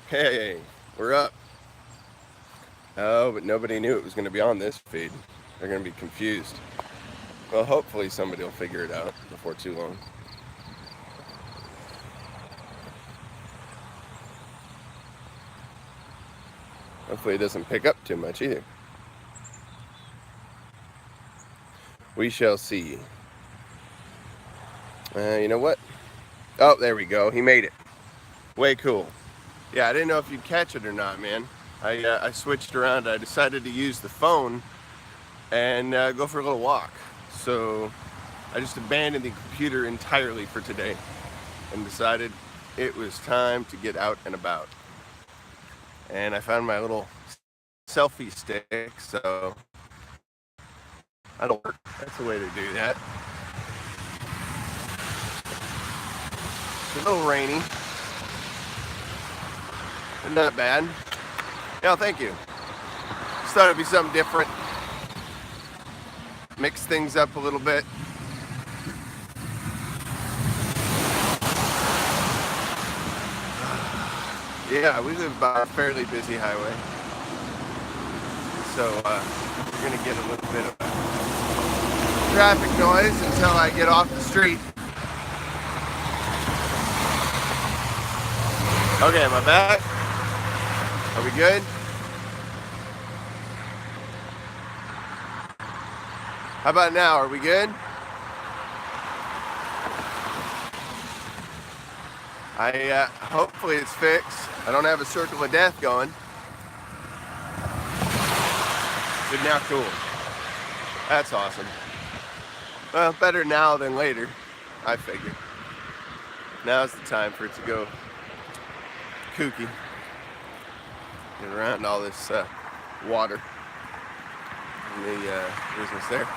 Hey, we're up. Oh, but nobody knew it was going to be on this feed. They're going to be confused. Well, hopefully somebody will figure it out before too long. Hopefully it doesn't pick up too much either. We shall see. You know what? Oh, there we go. He made it. Way cool. Yeah, I didn't know if you'd catch it or not, man. I switched around. I decided to use the phone and go for a little walk. So I just abandoned the computer entirely for today and decided it was time to get out and about. And I found my little selfie stick, so that'll work. That's the way to do that. It's a little rainy, but not bad. Yeah, thank you. Just thought it'd be something different. Mix things up a little bit. Yeah, we live by a fairly busy highway. So we're gonna get a little bit of traffic noise until I get off the street. Okay, am I back? Are we good? How about now? Are we good? Hopefully it's fixed. I don't have a circle of death going. Good now, cool. That's awesome. Well, better now than later, I figure. Now's the time for it to go kooky. Get around all this water in the business there.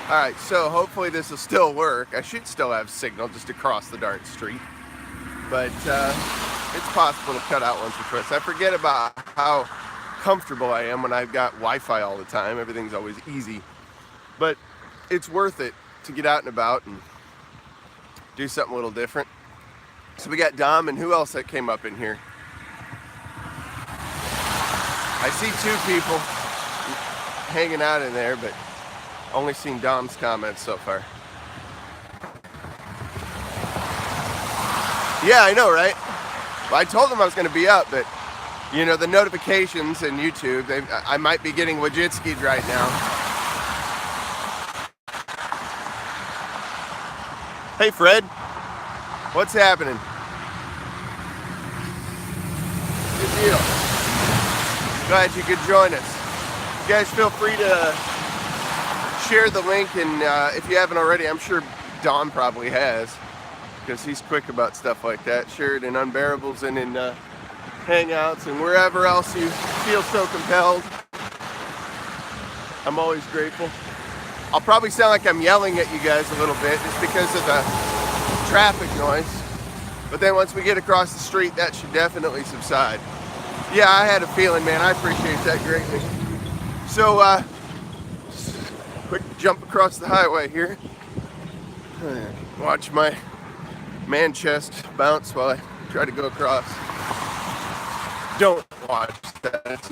Alright, so hopefully this will still work. I should still have signal just across the darn street. But it's possible to cut out once or twice. I forget about how comfortable I am when I've got Wi-Fi all the time. Everything's always easy. But it's worth it to get out and about and do something a little different. So we got Dom, and who else that came up in here? I see two people hanging out in there, but only seen Dom's comments so far. Yeah, I know, right? Well, I told them I was going to be up, but you know, the notifications in YouTube, I might be getting Wojcicki'd right now. Hey, Fred. What's happening? Good deal. Glad you could join us. You guys feel free to share the link, and if you haven't already, I'm sure Don probably has, because he's quick about stuff like that. Share it in Unbearables and in Hangouts and wherever else you feel so compelled. I'm always grateful. I'll probably sound like I'm yelling at you guys a little bit just because of the traffic noise. But then once we get across the street, that should definitely subside. Yeah, I had a feeling, man. I appreciate that greatly. So, quick jump across the highway here. Watch my man chest bounce while I try to go across. Don't watch that.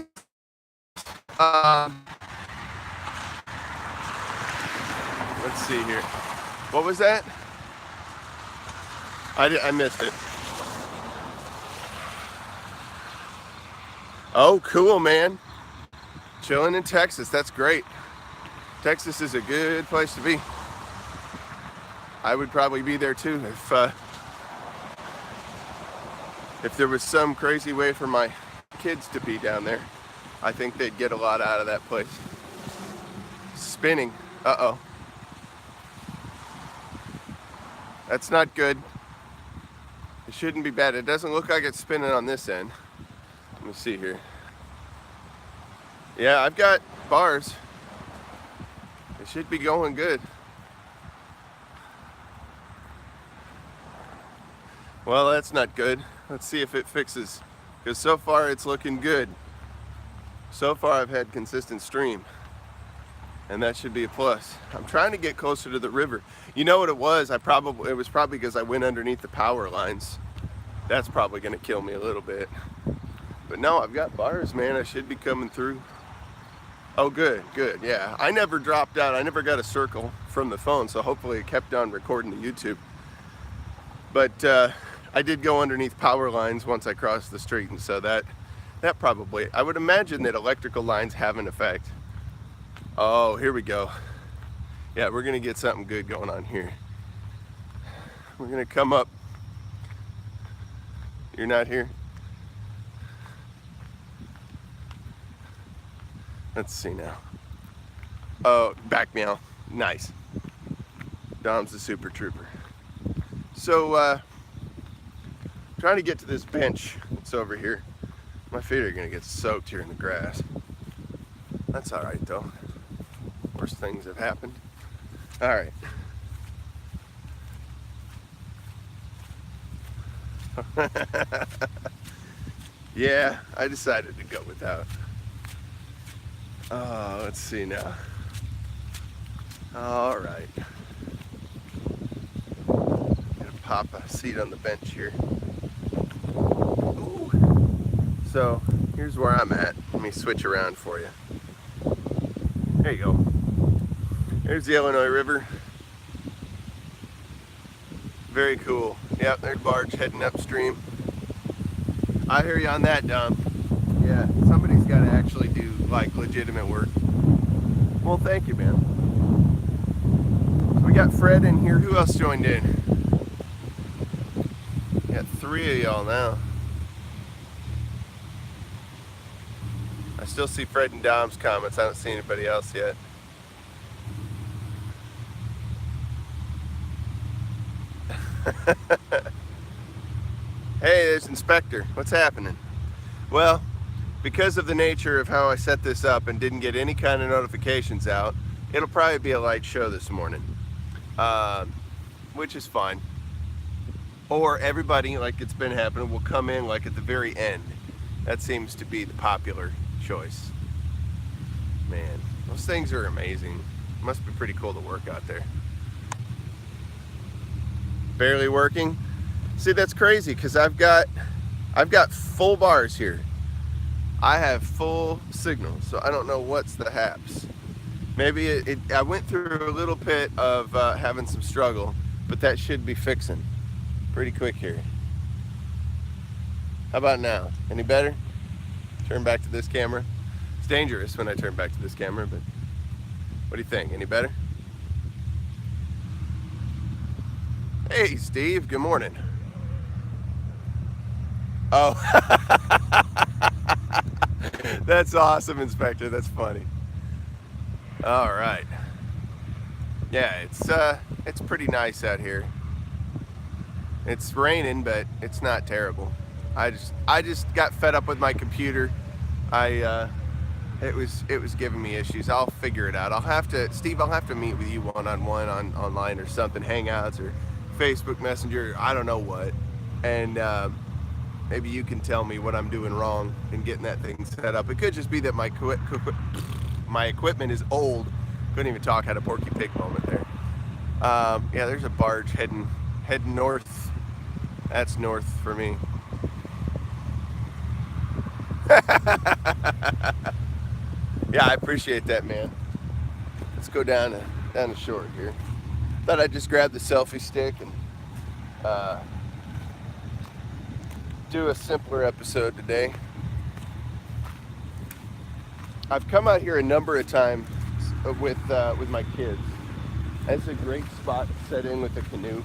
Let's see here. What was that? I missed it. Oh, cool, man. Chilling in Texas. That's great. Texas is a good place to be. I would probably be there too if there was some crazy way for my kids to be down there. I think they'd get a lot out of that place. Spinning. Uh-oh. That's not good. It shouldn't be bad. It doesn't look like it's spinning on this end. Let me see here. Yeah, I've got bars. It should be going good. Well, that's not good. Let's see if it fixes. Because so far it's looking good. So far I've had consistent stream. And that should be a plus. I'm trying to get closer to the river. You know what it was? It was probably because I went underneath the power lines. That's probably gonna kill me a little bit. But no, I've got bars, man. I should be coming through. Oh, good, good, yeah. I never dropped out. I never got a circle from the phone, so hopefully it kept on recording the YouTube. But I did go underneath power lines once I crossed the street, and so that probably, I would imagine that electrical lines have an effect. Oh, here we go. Yeah, we're gonna get something good going on here. We're gonna come up. You're not here? Let's see now. Oh, back meow. Nice. Dom's the super trooper. So, trying to get to this bench that's over here. My feet are gonna get soaked here in the grass. That's all right though. Worst things have happened. All right. Yeah, I decided to go without. Oh, let's see now. All right. Gonna pop a seat on the bench here. Ooh. So here's where I'm at. Let me switch around for you. There you go. There's the Illinois River. Very cool. Yep, there's barge heading upstream. I hear you on that, Dom. Yeah, somebody's got to actually do like legitimate work. Well, thank you, man. So we got Fred in here. Who else joined in? Got 3 of y'all now. I still see Fred and Dom's comments. I don't see anybody else yet. Hey, there's Inspector. What's happening? Well, because of the nature of how I set this up and didn't get any kind of notifications out, it'll probably be a light show this morning, which is fine. Or everybody, like it's been happening, will come in like at the very end. That seems to be the popular choice. Man, those things are amazing. Must be pretty cool to work out there. Barely working. See, that's crazy because I've got full bars here. I have full signal, so I don't know what's the haps. Maybe I went through a little bit of having some struggle, but that should be fixing pretty quick here. How about now? Any better? Turn back to this camera. It's dangerous when I turn back to this camera, but what do you think? Any better? Hey, Steve, good morning. Oh, that's awesome, Inspector. That's funny. All right. Yeah, it's pretty nice out here. It's raining, but it's not terrible. I just got fed up with my computer. It was giving me issues. I'll figure it out. Steve, I'll have to meet with you one-on-one online or something, Hangouts or Facebook Messenger, I don't know what, and maybe you can tell me what I'm doing wrong in getting that thing set up. It could just be that my equipment is old. Couldn't even talk. Had a Porky Pig moment there. Yeah, there's a barge heading north. That's north for me. Yeah, I appreciate that, man. Let's go down the shore here. Thought I'd just grab the selfie stick and do a simpler episode today. I've come out here a number of times with my kids. It's a great spot to set in with a canoe.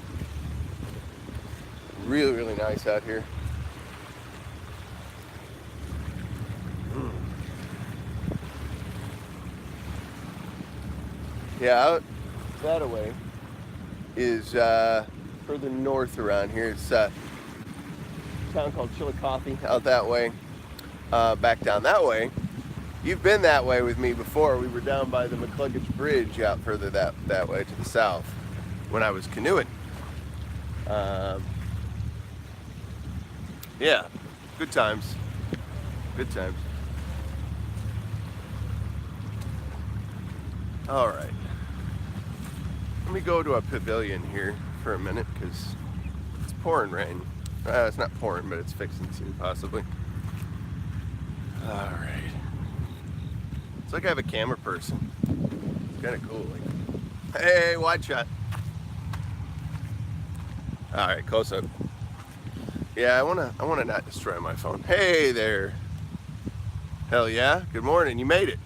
Really, really nice out here. Yeah, out that way is further north around here. It's a town called Chillicothe out that way. Back down that way. You've been that way with me before. We were down by the McCluggage Bridge out further that way to the south when I was canoeing. Yeah, good times. Good times. All right. Let me go to a pavilion here for a minute because it's pouring rain. It's not pouring, but it's fixing to, possibly. All right. It's like I have a camera person. It's kind of cool. Like, hey, wide shot. All right, close up. Yeah, I wanna not destroy my phone. Hey there. Hell yeah. Good morning. You made it.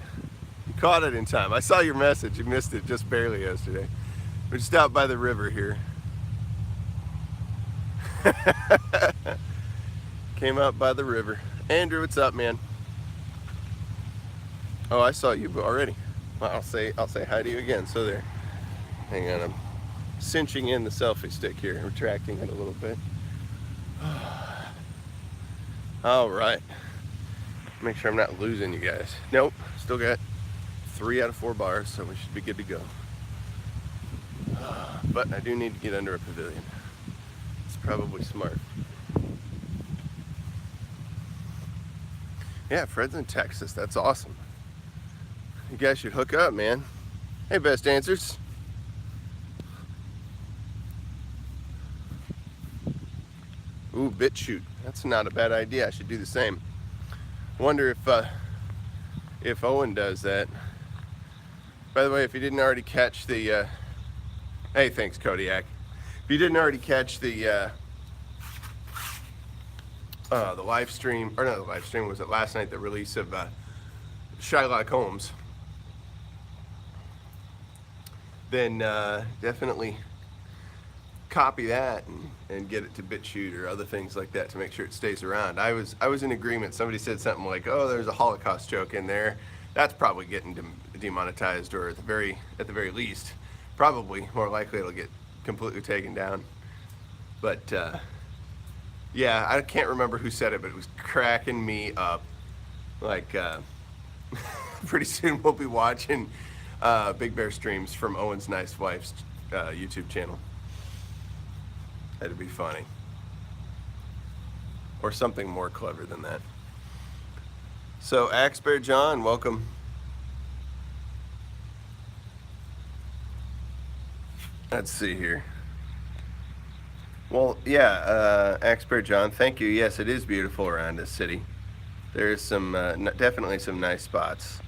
You caught it in time. I saw your message. You missed it just barely yesterday. We just out by the river here. Came out by the river. Andrew, what's up, man? Oh, I saw you already. Well, I'll say hi to you again. So there. Hang on, I'm cinching in the selfie stick here, retracting it a little bit. All right. Make sure I'm not losing you guys. Nope. Still got 3 out of 4 bars, so we should be good to go. But I do need to get under a pavilion. It's probably smart. Yeah, Fred's in Texas. That's awesome. You guys should hook up, man. Hey, Best Answers. Ooh, BitChute. That's not a bad idea. I should do the same. Wonder if Owen does that. By the way, if you didn't already catch the hey, thanks, Kodiak. If you didn't already catch the live stream, or not the live stream, was it last night, the release of Shylock Holmes, then definitely copy that and get it to BitChute or other things like that to make sure it stays around. I was in agreement. Somebody said something like, "Oh, there's a Holocaust joke in there." That's probably getting demonetized, or at the very least, probably more likely it'll get completely taken down. But yeah, I can't remember who said it, but it was cracking me up. Like pretty soon we'll be watching Big Bear streams from Owen's Nice Wife's YouTube channel. That'd be funny. Or something more clever than that. So, Axebear John, welcome. Let's see here. Well, yeah, Axebear John, thank you. Yes, it is beautiful around this city. There's some, definitely some nice spots.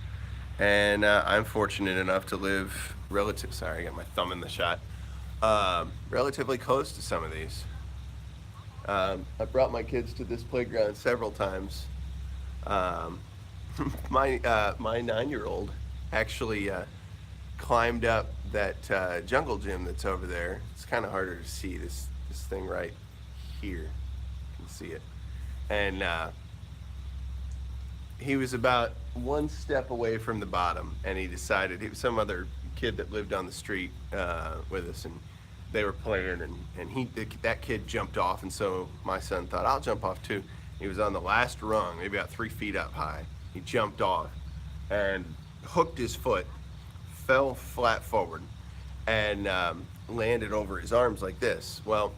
And I'm fortunate enough to live sorry, I got my thumb in the shot. Relatively close to some of these. I brought my kids to this playground several times. My 9-year-old actually climbed up that jungle gym that's over there. It's kind of harder to see this thing right here. You can see it. And he was about 1 step away from the bottom, and he decided, he was some other kid that lived on the street with us, and they were playing, and that kid jumped off, and so my son thought, I'll jump off too. He was on the last rung, maybe about 3 feet up high. He jumped off and hooked his foot, fell flat forward, and landed over his arms like this. Well,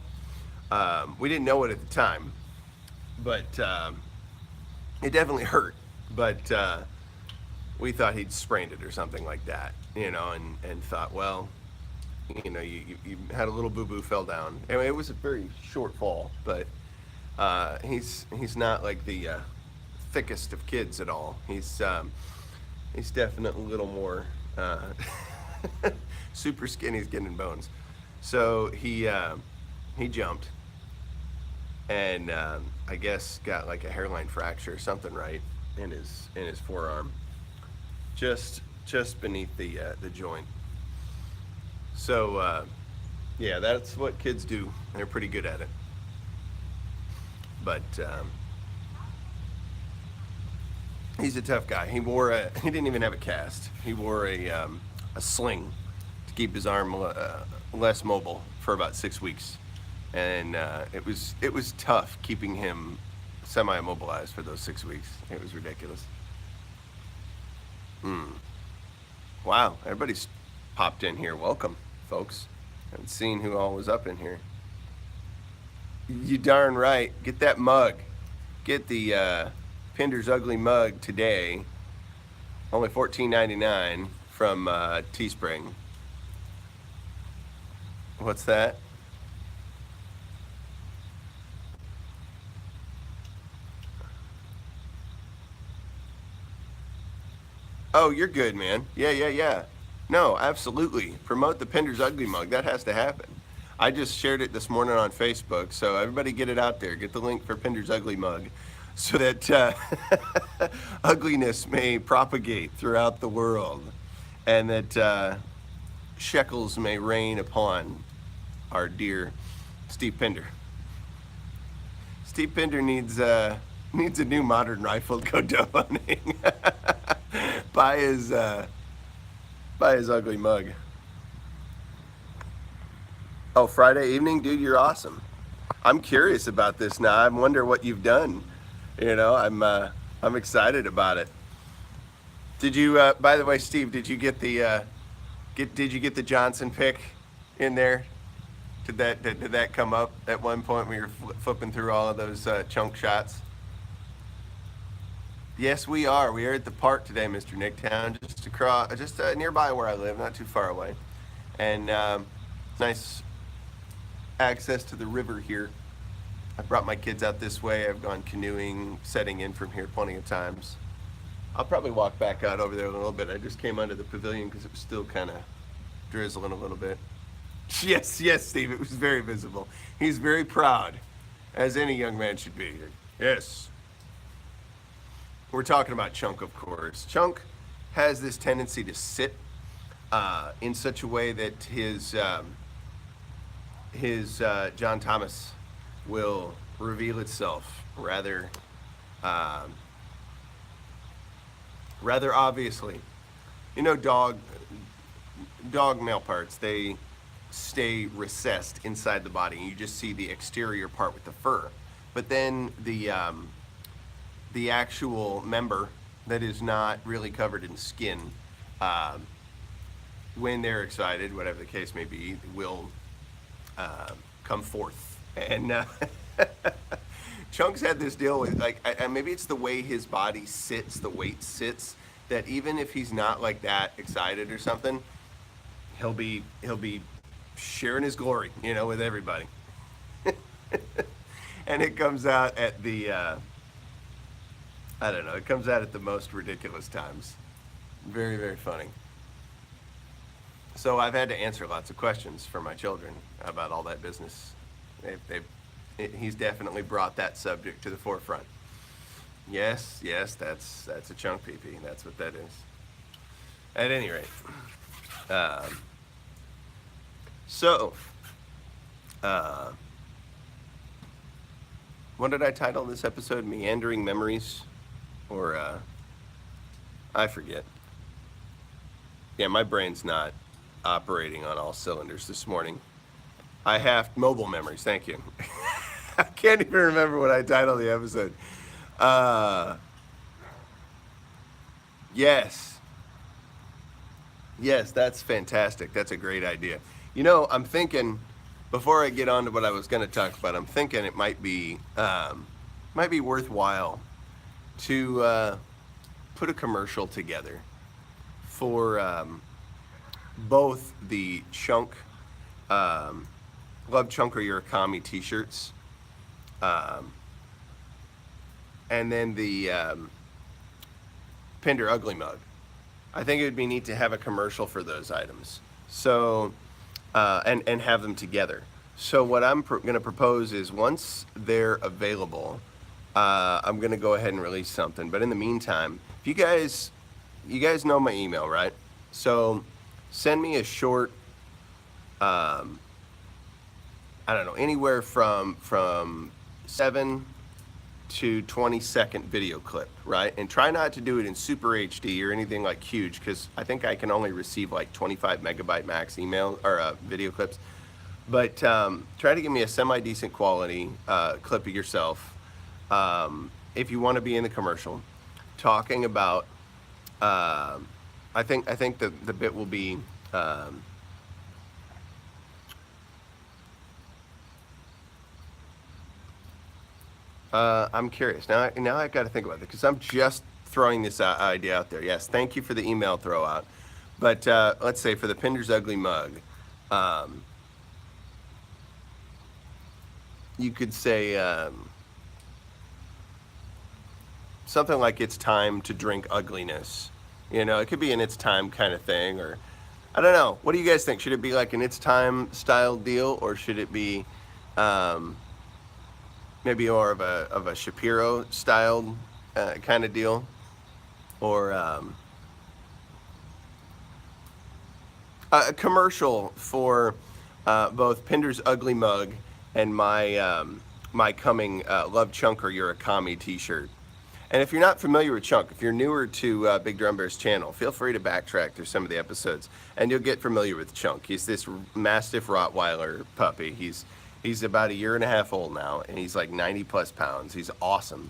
we didn't know it at the time, but it definitely hurt. But we thought he'd sprained it or something like that, you know, and thought, well, you know, you had a little boo-boo, fell down. I mean, it was a very short fall, but he's not like the thickest of kids at all. He's definitely a little more super skinny, skin and bones. So he jumped, and I guess got like a hairline fracture or something right in his forearm, just beneath the joint. So yeah, that's what kids do. They're pretty good at it. But he's a tough guy. He didn't even have a cast. He wore a sling to keep his arm less mobile for about 6 weeks, and it was tough keeping him semi-immobilized for those 6 weeks. It was ridiculous. Wow, everybody's popped in here. Welcome, folks. Haven't seen who all was up in here. You darn right. Get that mug. Get the Pinder's Ugly mug today. Only $14.99 from Teespring. What's that? Oh, you're good, man. Yeah. No, absolutely. Promote the Pinder's Ugly Mug. That has to happen. I just shared it this morning on Facebook, so everybody get it out there. Get the link for Pinder's Ugly Mug so that ugliness may propagate throughout the world and that shekels may rain upon our dear Steve Pinder. Steve Pinder needs a new modern rifle to go dove hunting. buy his buy his ugly mug. Oh, Friday evening, dude, you're awesome. I'm curious about this now. I wonder what you've done. You know, I'm excited about it. Did you? By the way, Steve, did you get the did you get the Johnson pick in there? Did that come up at one point when you were flipping through all of those chunk shots? Yes, we are. We are at the park today, Mr. Nicktown, just across, just nearby where I live, not too far away, and nice access to the river here. I brought my kids out this way. I've gone canoeing, setting in from here plenty of times. I'll probably walk back out over there in a little bit. I just came under the pavilion because it was still kind of drizzling a little bit. Yes, Steve, it was very visible. He's very proud, as any young man should be. Yes. We're talking about Chunk, of course. Chunk has this tendency to sit in such a way that his John Thomas will reveal itself rather obviously. You know, dog male parts, they stay recessed inside the body, and you just see the exterior part with the fur. But then the actual member that is not really covered in skin, when they're excited, whatever the case may be, will come forth. And Chunk's had this deal with, like, maybe it's the way his body sits, the weight sits, that even if he's not like that excited or something, he'll be sharing his glory, you know, with everybody. And it comes out at the I don't know, it comes out at the most ridiculous times. Very, very funny. So I've had to answer lots of questions for my children about all that business. He's definitely brought that subject to the forefront. Yes, that's a chunk pee-pee. That's what that is. At any rate, so what did I title this episode? Meandering Memories, or I forget. Yeah, my brain's not operating on all cylinders this morning. I have mobile memories. Thank you. I can't even remember what I titled the episode. Yes, that's fantastic. That's a great idea. You know, I'm thinking, before I get on to what I was going to talk about, I'm thinking it might be worthwhile to put a commercial together for both the Chunk, Love Chunk or Urakami t-shirts, and then the Pinder Ugly Mug. I think it would be neat to have a commercial for those items. So, and have them together. So what I'm going to propose is, once they're available, I'm going to go ahead and release something. But in the meantime, if you guys know my email, right? So send me a short, I don't know, anywhere from 7 to 20-second video clip, right? And try not to do it in super HD or anything like huge, because I think I can only receive like 25 megabyte max email or video clips. But try to give me a semi-decent quality clip of yourself, if you want to be in the commercial, talking about. I think the bit will be. I'm curious now. I've got to think about it, because I'm just throwing this idea out there. Yes, thank you for the email throw out. But let's say for the Pinder's Ugly Mug, you could say something like, "It's time to drink ugliness," You know, it could be an It's Time kind of thing, or I don't know. What do you guys think? Should it be like an It's Time style deal, or should it be um, maybe more of a Shapiro styled kind of deal, or a commercial for both Pinder's Ugly Mug and my coming Love Chunk or You're a Commie T-shirt. And if you're not familiar with Chunk, if you're newer to Big Drum Bear's channel, feel free to backtrack through some of the episodes, and you'll get familiar with Chunk. He's this Mastiff Rottweiler puppy. He's about a year and a half old now, and he's like 90 plus pounds. He's awesome.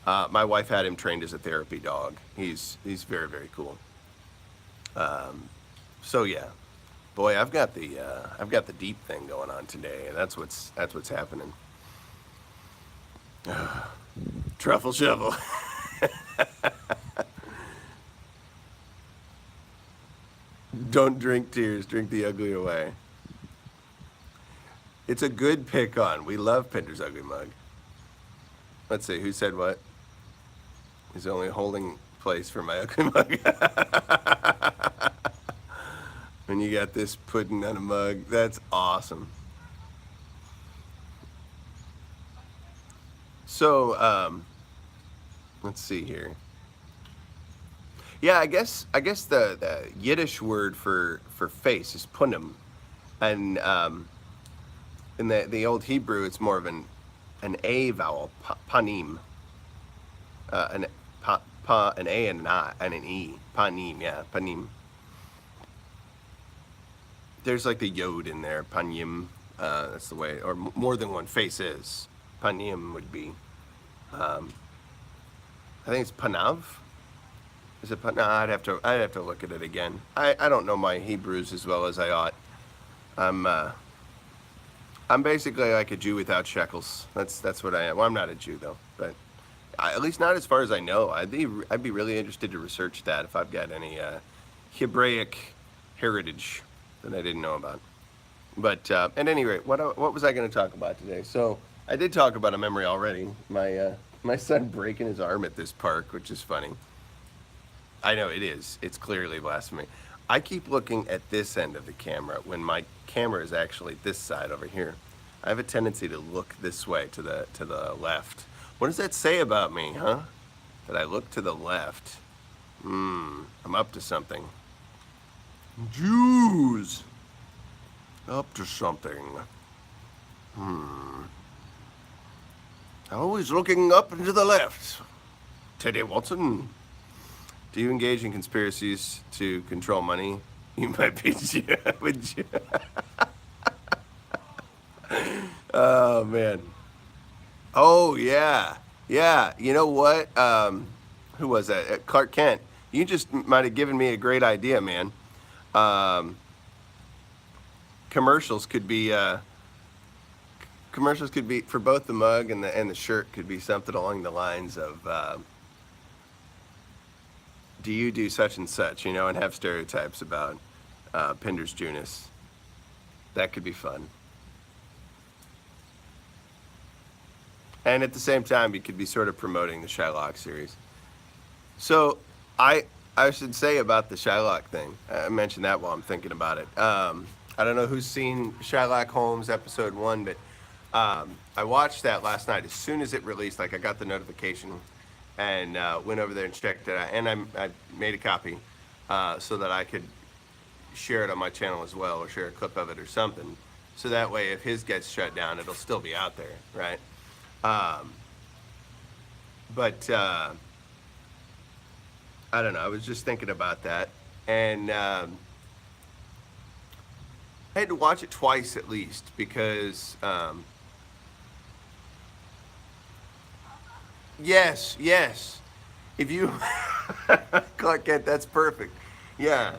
My wife had him trained as a therapy dog. He's very, very cool. So yeah, boy, I've got the deep thing going on today, and that's what's happening. Truffle shovel. Don't drink tears, drink the ugly away. It's a good pick on. We love Pinder's Ugly Mug. Let's see, who said what? He's only holding place for my ugly mug. When you got this pudding on a mug, that's awesome. So, let's see here. Yeah, I guess the Yiddish word for face is punim, and in the old Hebrew, it's more of an a vowel, panim, an a and an I and an e, panim, yeah, panim. There's like the yod in there, panim. That's the way, or more than one face is. Panim would be. I think it's panav. Is it panav? I'd have to look at it again. I don't know my Hebrews as well as I ought. I'm basically like a Jew without shekels. That's what I am. Well, I'm not a Jew though, but at least not as far as I know. I'd be really interested to research that if I've got any Hebraic heritage that I didn't know about. But at any rate, what was I going to talk about today? So I did talk about a memory already. My son breaking his arm at this park, which is funny. I know it is. It's clearly blasphemy. I keep looking at this end of the camera when my camera is actually this side over here. I have a tendency to look this way to the left. What does that say about me, huh? That I look to the left. I'm up to something. Jews. Up to something. Always looking up and to the left. Teddy Watson. Do you engage in conspiracies to control money? You might be would you? Oh man. Oh yeah. Yeah. You know what? Who was that? Clark Kent. You just might have given me a great idea, man. Commercials could be for both the mug and the shirt could be something along the lines of do you do such and such, you know, and have stereotypes about Pinder's Junus. That could be fun. And at the same time, you could be sort of promoting the Shylock series. So I should say about the Shylock thing, I mentioned that while I'm thinking about it. I don't know who's seen Shylock Holmes episode 1, but I watched that last night. As soon as it released, like I got the notification and went over there and checked it out. And I made a copy so that I could share it on my channel as well, or share a clip of it or something. So that way, if his gets shut down, it'll still be out there, right? But I don't know. I was just thinking about that. And I had to watch it twice at least because yes. If you Clark Kent, that's perfect. Yeah.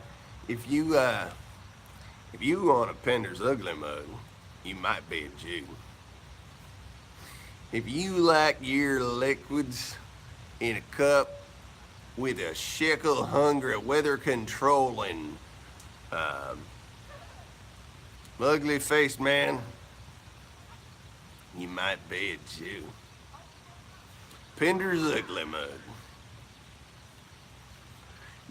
If you want a Pinder's Ugly Mug, you might be a Jew. If you like your liquids in a cup with a shekel hungry, weather controlling, ugly faced man, you might be a Jew. Pinder's Ugly Mug.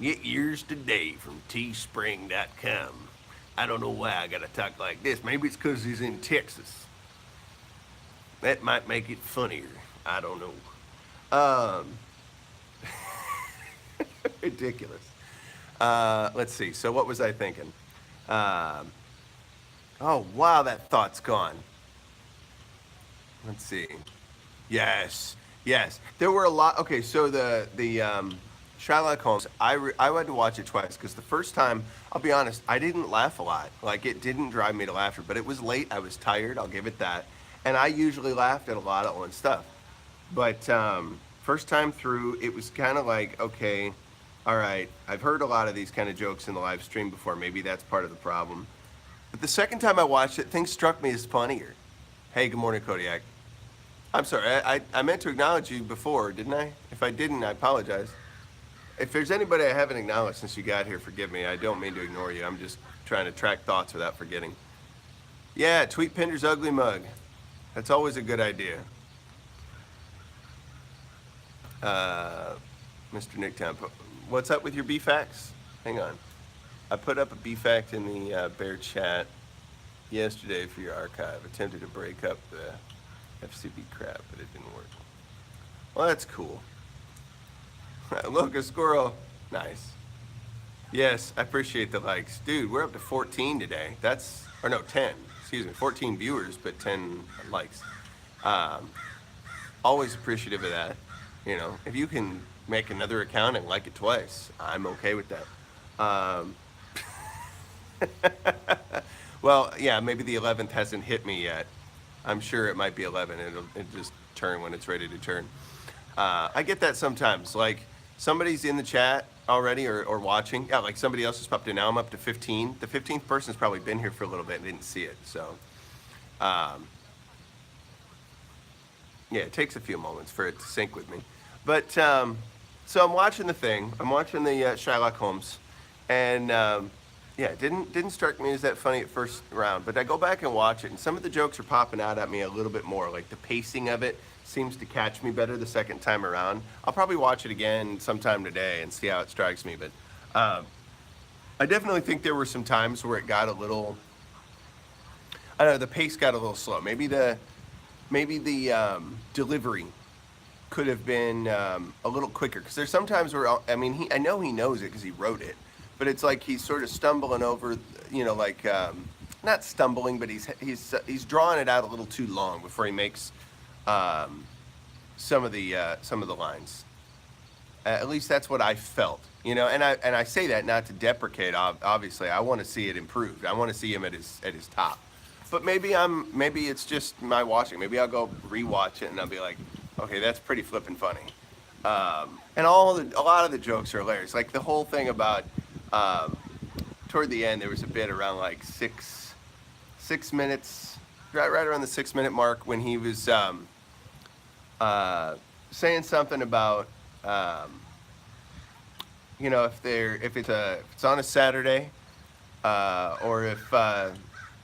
Get yours today from teespring.com. I don't know why I gotta talk like this. Maybe it's because he's in Texas. That might make it funnier. I don't know. Ridiculous. Let's see. So what was I thinking? Um, oh wow, that thought's gone. Let's see. Yes, yes. There were a lot. Okay, so the Sherlock Holmes. I had to watch it twice because the first time, I'll be honest, I didn't laugh a lot. Like it didn't drive me to laughter, but it was late. I was tired. I'll give it that. And I usually laughed at a lot of stuff. But first time through, it was kind of like, okay, all right. I've heard a lot of these kind of jokes in the live stream before. Maybe that's part of the problem. But the second time I watched it, things struck me as funnier. Hey, good morning, Kodiak. I'm sorry, I meant to acknowledge you before, didn't I? If I didn't, I apologize. If there's anybody I haven't acknowledged since you got here, forgive me. I don't mean to ignore you. I'm just trying to track thoughts without forgetting. Yeah, tweet Pinder's ugly mug. That's always a good idea. Mr. Nicktown, what's up with your BFACs? Hang on. I put up a BFAC in the bear chat yesterday for your archive. Attempted to break up the FCB crap, but it didn't work. Well, that's cool. Look, a squirrel. Nice. Yes, I appreciate the likes. Dude, we're up to 14 today. Or no, 10. Excuse me, 14 viewers, but 10 likes. Always appreciative of that. You know, if you can make another account and like it twice, I'm okay with that. Well, yeah, maybe the 11th hasn't hit me yet. I'm sure it might be 11. It'll just turn when it's ready to turn. I get that sometimes. Like somebody's in the chat already or watching. Yeah, like somebody else has popped in. Now I'm up to 15. The 15th person's probably been here for a little bit and didn't see it. So, yeah, it takes a few moments for it to sync with me. But so I'm watching the thing. I'm watching the Sherlock Holmes, and yeah, it didn't strike me as that funny at first round. But I go back and watch it, and some of the jokes are popping out at me a little bit more. Like the pacing of it seems to catch me better the second time around. I'll probably watch it again sometime today and see how it strikes me. But I definitely think there were some times where it got a little, I don't know, the pace got a little slow. Maybe the delivery could have been a little quicker, because there's sometimes where I know he knows it because he wrote it, but it's like he's sort of stumbling over, you know, like not stumbling, but he's drawing it out a little too long before he makes some of the lines. At least that's what I felt, you know. And I say that not to deprecate. Obviously, I want to see it improved. I want to see him at his top. But maybe it's just my watching. Maybe I'll go rewatch it and I'll be like, okay, that's pretty flippin' funny. And a lot of the jokes are hilarious. Like the whole thing about toward the end, there was a bit around like six minutes, right around the 6 minute mark, when he was saying something about you know, if it's on a Saturday, or if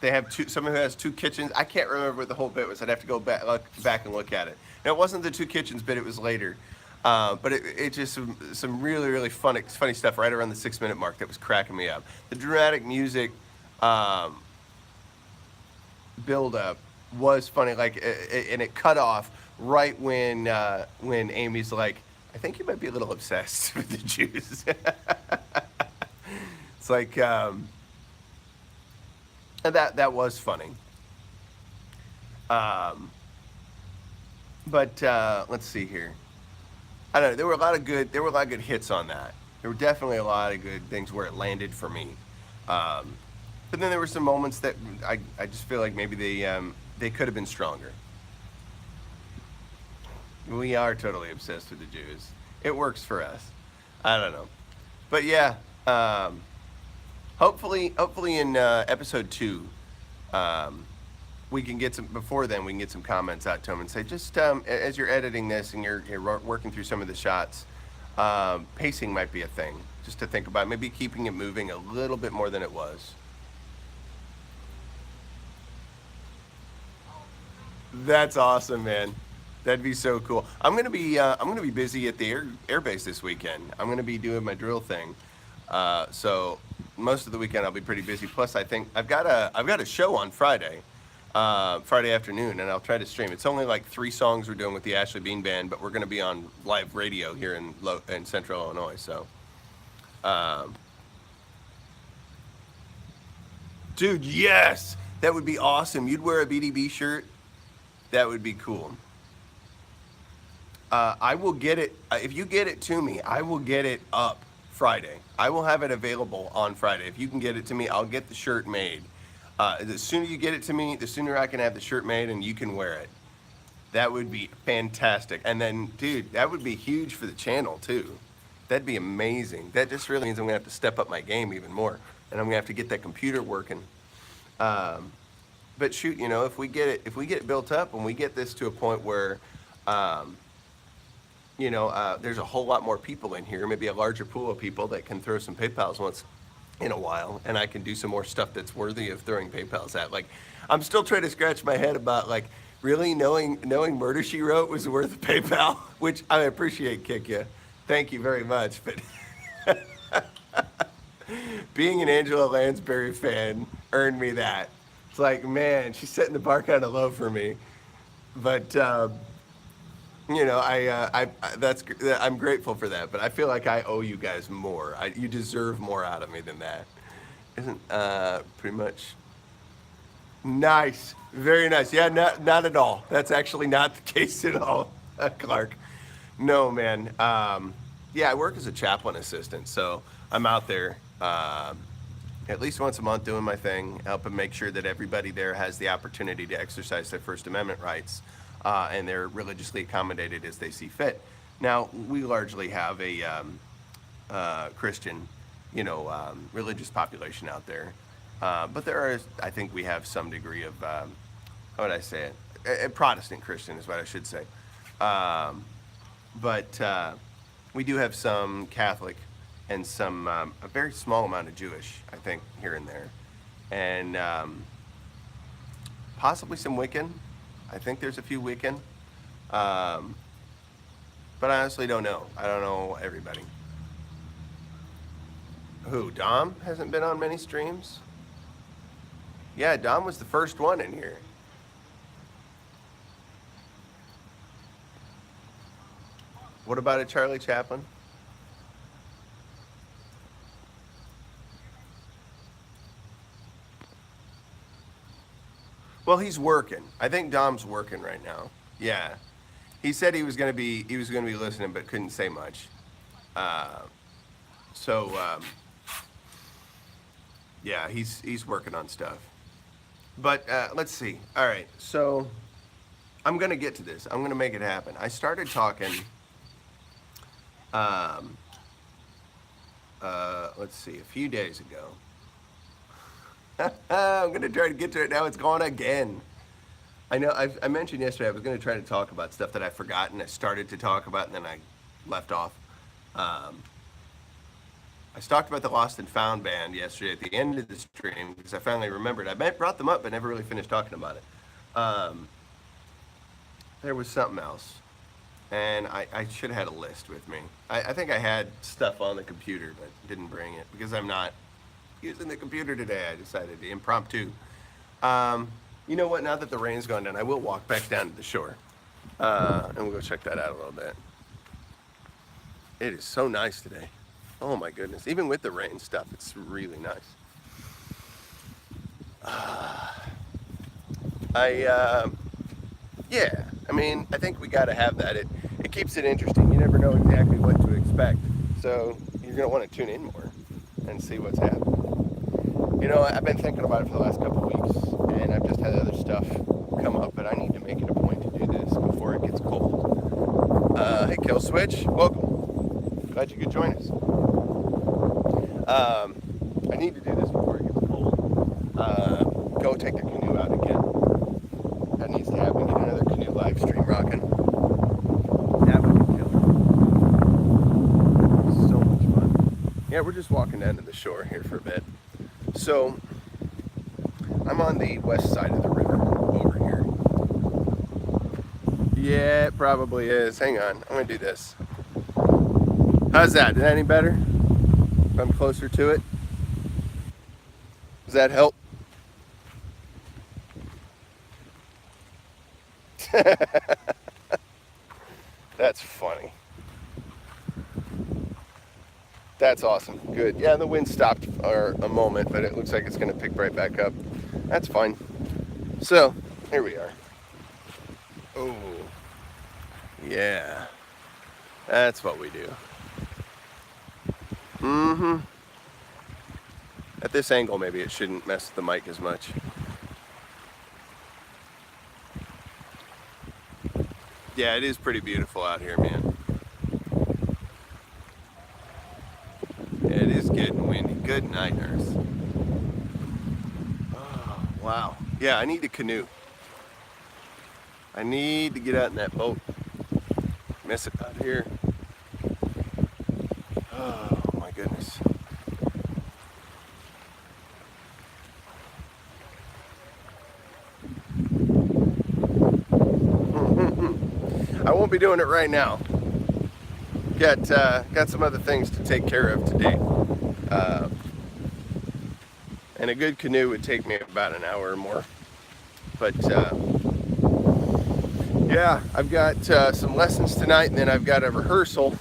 they have someone who has two kitchens. I can't remember what the whole bit was. I'd have to go back and look at it. Now, it wasn't the two kitchens bit, it was later. But it just some really, really funny stuff right around the 6 minute mark that was cracking me up. The dramatic music build up was funny, like, and it cut off right when Amy's like, I think you might be a little obsessed with the Jews. It's like, that was funny. But let's see here. I don't know. There were a lot of good hits on that. There were definitely a lot of good things where it landed for me. But then there were some moments that I just feel like maybe they could have been stronger. We are totally obsessed with the Jews. It works for us. I don't know. But yeah, hopefully in episode 2, we can get some, before then we can get some comments out to him and say, just as you're editing this and you're working through some of the shots, pacing might be a thing just to think about, maybe keeping it moving a little bit more than it was. That's awesome, man. That'd be so cool. I'm gonna be busy at the air base this weekend. I'm gonna be doing my drill thing. So most of the weekend I'll be pretty busy. Plus, I think I've got a show on Friday, Friday afternoon, and I'll try to stream. It's only like 3 songs we're doing with the Ashley Bean Band, but we're gonna be on live radio here in Central Illinois. So, um, dude, yes, that would be awesome. You'd wear a BDB shirt. That would be cool. I will get it. If you get it to me, I will get it up Friday. I will have it available on Friday. If you can get it to me, I'll get the shirt made. The sooner you get it to me, the sooner I can have the shirt made and you can wear it. That would be fantastic. And then, dude, that would be huge for the channel too. That'd be amazing. That just really means I'm gonna have to step up my game even more, and I'm gonna have to get that computer working. Um, but shoot, if we get it built up and we get this to a point where, um, there's a whole lot more people in here, maybe a larger pool of people that can throw some PayPals once in a while, and I can do some more stuff that's worthy of throwing PayPals at. Like, I'm still trying to scratch my head about like really knowing Murder She Wrote was worth a PayPal, which I appreciate, Kick Ya. Thank you very much. But being an Angela Lansbury fan earned me that. It's like, man, she's setting the bar kind of low for me. But I'm grateful for that, but I feel like I owe you guys more. You deserve more out of me than that. Isn't pretty much nice, very nice. Yeah, not at all. That's actually not the case at all, Clark. No, man. Yeah, I work as a chaplain assistant, so I'm out there at least once a month doing my thing, helping make sure that everybody there has the opportunity to exercise their First Amendment rights, and they're religiously accommodated as they see fit. Now, we largely have a Christian, religious population out there, but I think we have some degree of, how would I say it? A Protestant Christian is what I should say. But we do have some Catholic and some, a very small amount of Jewish, I think, here and there. And possibly some Wiccan. I think there's a few Wiccan. But I honestly don't know. I don't know everybody. Who? Dom hasn't been on many streams? Yeah, Dom was the first one in here. What about a Charlie Chaplin? Well, he's working. I think Dom's working right now. Yeah. He said he was gonna be listening, but couldn't say much. Uh, so yeah, he's working on stuff. But let's see. All right, so I'm gonna get to this. I'm gonna make it happen. I started talking. Um, let's see, a few days ago. I'm gonna try to get to it now. It's gone again. I know. I mentioned yesterday I was gonna try to talk about stuff that I forgot and I started to talk about and then I left off. Um, I talked about the Lost and Found band yesterday at the end of the stream because I finally remembered. I brought them up but never really finished talking about it. There was something else, and I should have had a list with me. I think I had stuff on the computer but didn't bring it because I'm not using the computer today. I decided to impromptu. You know what? Now that the rain's gone down, I will walk back down to the shore, and we'll go check that out a little bit. It is so nice today. Oh my goodness! Even with the rain stuff, it's really nice. Yeah. I mean, I think we got to have that. It keeps it interesting. You never know exactly what to expect, so you're gonna want to tune in more and see what's happening. I've been thinking about it for the last couple of weeks, and I've just had other stuff come up, but I need to make it a point to do this before it gets cold. Hey, Kill Switch, welcome. Glad you could join us. I need to do this before it gets cold. Go take the canoe out again. That needs to happen. Get another canoe live stream rocking. That would be killer. So much fun. Yeah, we're just walking down to the shore here for a bit. So, I'm on the west side of the river over here. Yeah, it probably is. Hang on, I'm gonna do this. How's that? Is that any better? If I'm closer to it? Does that help? That's funny. That's awesome. Good. Yeah, the wind stopped for a moment, but it looks like it's gonna pick right back up. That's fine. So, here we are. Oh, yeah. That's what we do. Mm-hmm. At this angle, maybe it shouldn't mess with the mic as much. Yeah, it is pretty beautiful out here, man. Yeah, it is good and windy. Good night, nurse. Oh, wow. Yeah, I need a canoe. I need to get out in that boat. Miss it out here. Oh, my goodness. I won't be doing it right now. Got some other things to take care of today. And a good canoe would take me about an hour or more. But yeah, I've got some lessons tonight, and then I've got a rehearsal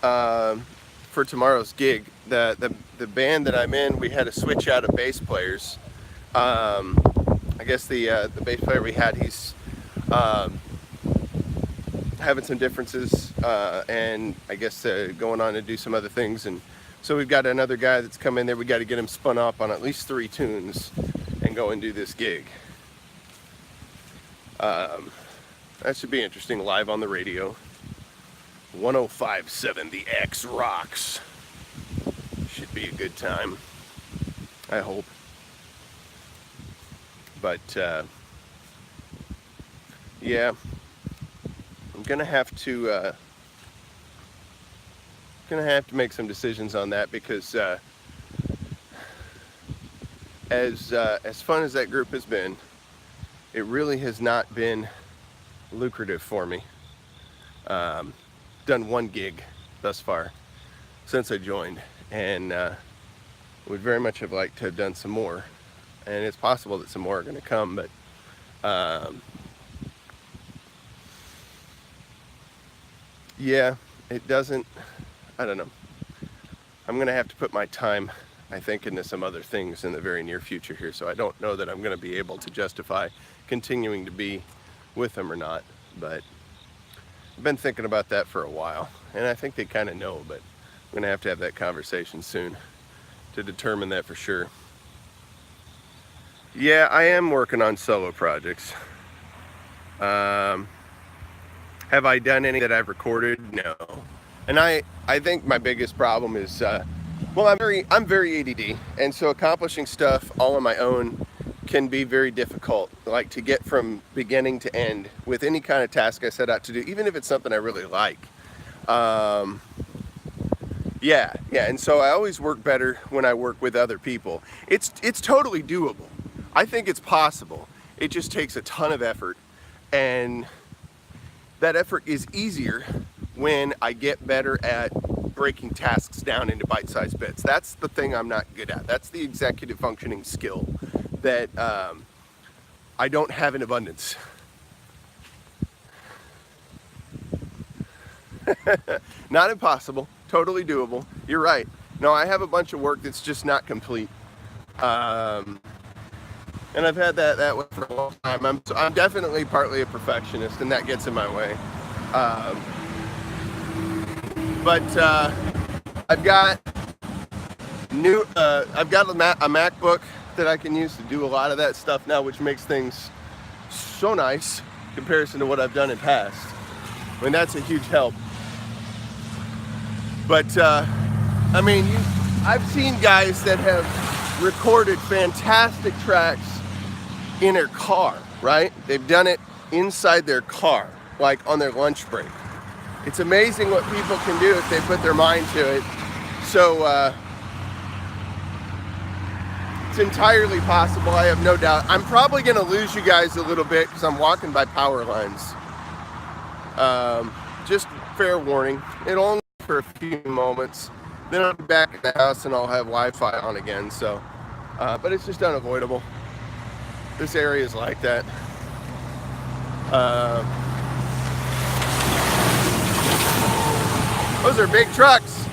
for tomorrow's gig. The band that I'm in, we had to switch out of bass players. I guess the bass player we had, he's having some differences, and I guess going on to do some other things. And so we've got another guy that's come in there. We got to get him spun up on at least 3 tunes and go and do this gig. That should be interesting, live on the radio. 105.7 The X rocks. Should be a good time, I hope. But yeah, I'm gonna have to make some decisions on that, because as fun as that group has been, it really has not been lucrative for me. Done 1 gig thus far since I joined, and would very much have liked to have done some more. And it's possible that some more are going to come, but yeah, it doesn't, I don't know. I'm going to have to put my time, I think, into some other things in the very near future here, so I don't know that I'm going to be able to justify continuing to be with them or not. But I've been thinking about that for a while, and I think they kind of know, but I'm going to have that conversation soon to determine that for sure. Yeah, I am working on solo projects. Have I done any that I've recorded? No. And I think my biggest problem is, well, I'm very ADD, and so accomplishing stuff all on my own can be very difficult, like to get from beginning to end with any kind of task I set out to do, even if it's something I really like. Yeah, and so I always work better when I work with other people. It's totally doable. I think it's possible. It just takes a ton of effort, and that effort is easier when I get better at breaking tasks down into bite-sized bits. That's the thing I'm not good at. That's the executive functioning skill that I don't have in abundance. Not impossible, totally doable. You're right. No, I have a bunch of work that's just not complete. And I've had that way for a long time. I'm definitely partly a perfectionist, and that gets in my way. But I've got a MacBook that I can use to do a lot of that stuff now, which makes things so nice in comparison to what I've done in past. I mean, that's a huge help. But I mean, I've seen guys that have recorded fantastic tracks in their car, right? They've done it inside their car, like on their lunch break. It's amazing what people can do if they put their mind to it. So it's entirely possible, I have no doubt. I'm probably gonna lose you guys a little bit because I'm walking by power lines. Just fair warning, it'll only be for a few moments. Then I'll be back at the house and I'll have Wi-Fi on again. So, but it's just unavoidable. This area is like that. Those are big trucks.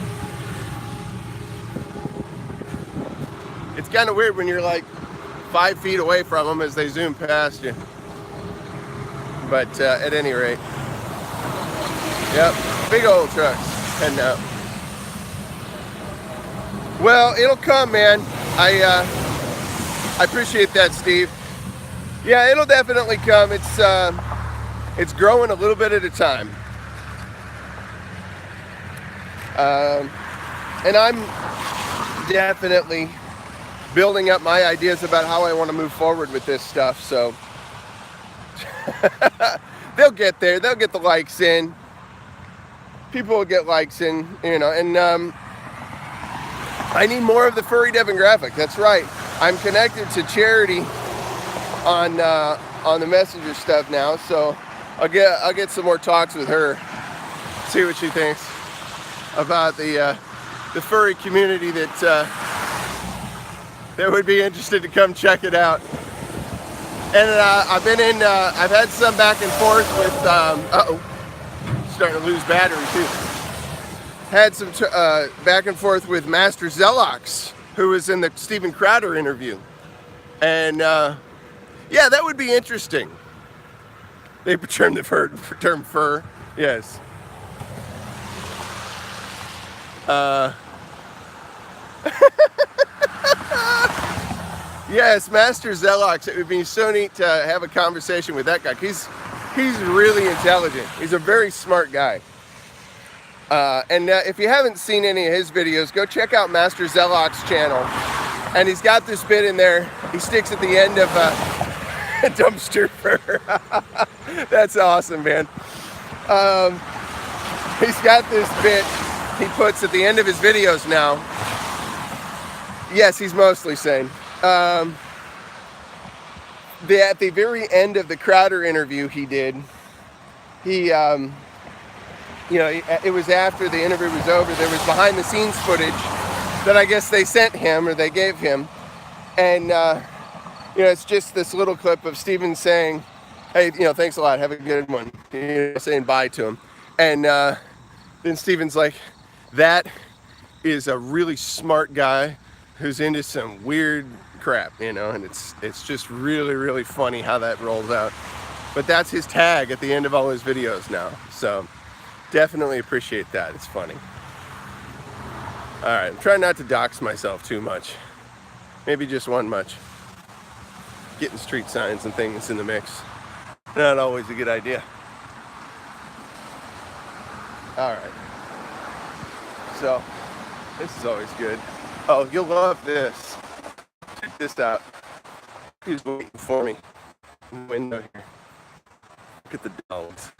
It's kind of weird when you're like 5 feet away from them as they zoom past you. But at any rate, yep, big old trucks heading out. Well, it'll come, man. I appreciate that, Steve. Yeah, it'll definitely come. It's growing a little bit at a time. And I'm definitely building up my ideas about how I want to move forward with this stuff. So they'll get there. They'll get the likes in. People will get likes in, you know. And I need more of the furry demographic. That's right. I'm connected to Charity on the Messenger stuff now, so I'll get some more talks with her. See what she thinks about the furry community that would be interested to come check it out. And I've had some back and forth with, starting to lose battery too. Had some back and forth with Master Zelox, who was in the Steven Crowder interview. And yeah, that would be interesting. They term the term fur, yes. Yes, Master Zelox. It would be so neat to have a conversation with that guy. He's really intelligent. He's a very smart guy. And if you haven't seen any of his videos, go check out Master Zelox's channel. And he's got this bit in there. He sticks at the end of a dumpster fur. That's awesome, man. He's got this bit he puts at the end of his videos now. Yes, he's mostly sane. At the very end of the Crowder interview he did, he, it was after the interview was over. There was behind the scenes footage that I guess they sent him or they gave him. And, it's just this little clip of Steven saying, hey, thanks a lot. Have a good one. Saying bye to him. And then Steven's like, that is a really smart guy who's into some weird crap, and it's just really, really funny how that rolls out. But that's his tag at the end of all his videos now. So definitely appreciate that. It's funny. All right, I'm trying not to dox myself too much. Maybe just one much. Getting street signs and things in the mix. Not always a good idea. All right. So, this is always good. Oh, you'll love this. Check this out. He's waiting for me in the window here. Look at the dogs.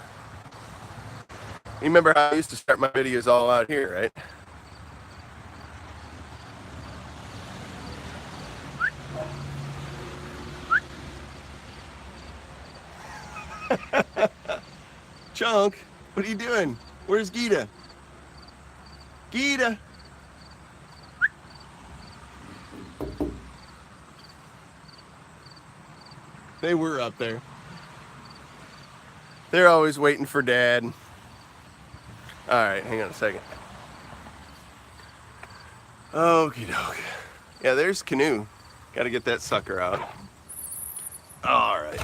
You remember how I used to start my videos all out here, right? Chunk, what are you doing? Where's Gita? Gita! They were up there. They're always waiting for Dad. All right, hang on a second. Okie doke. Yeah, there's Canoe. Got to get that sucker out. All right.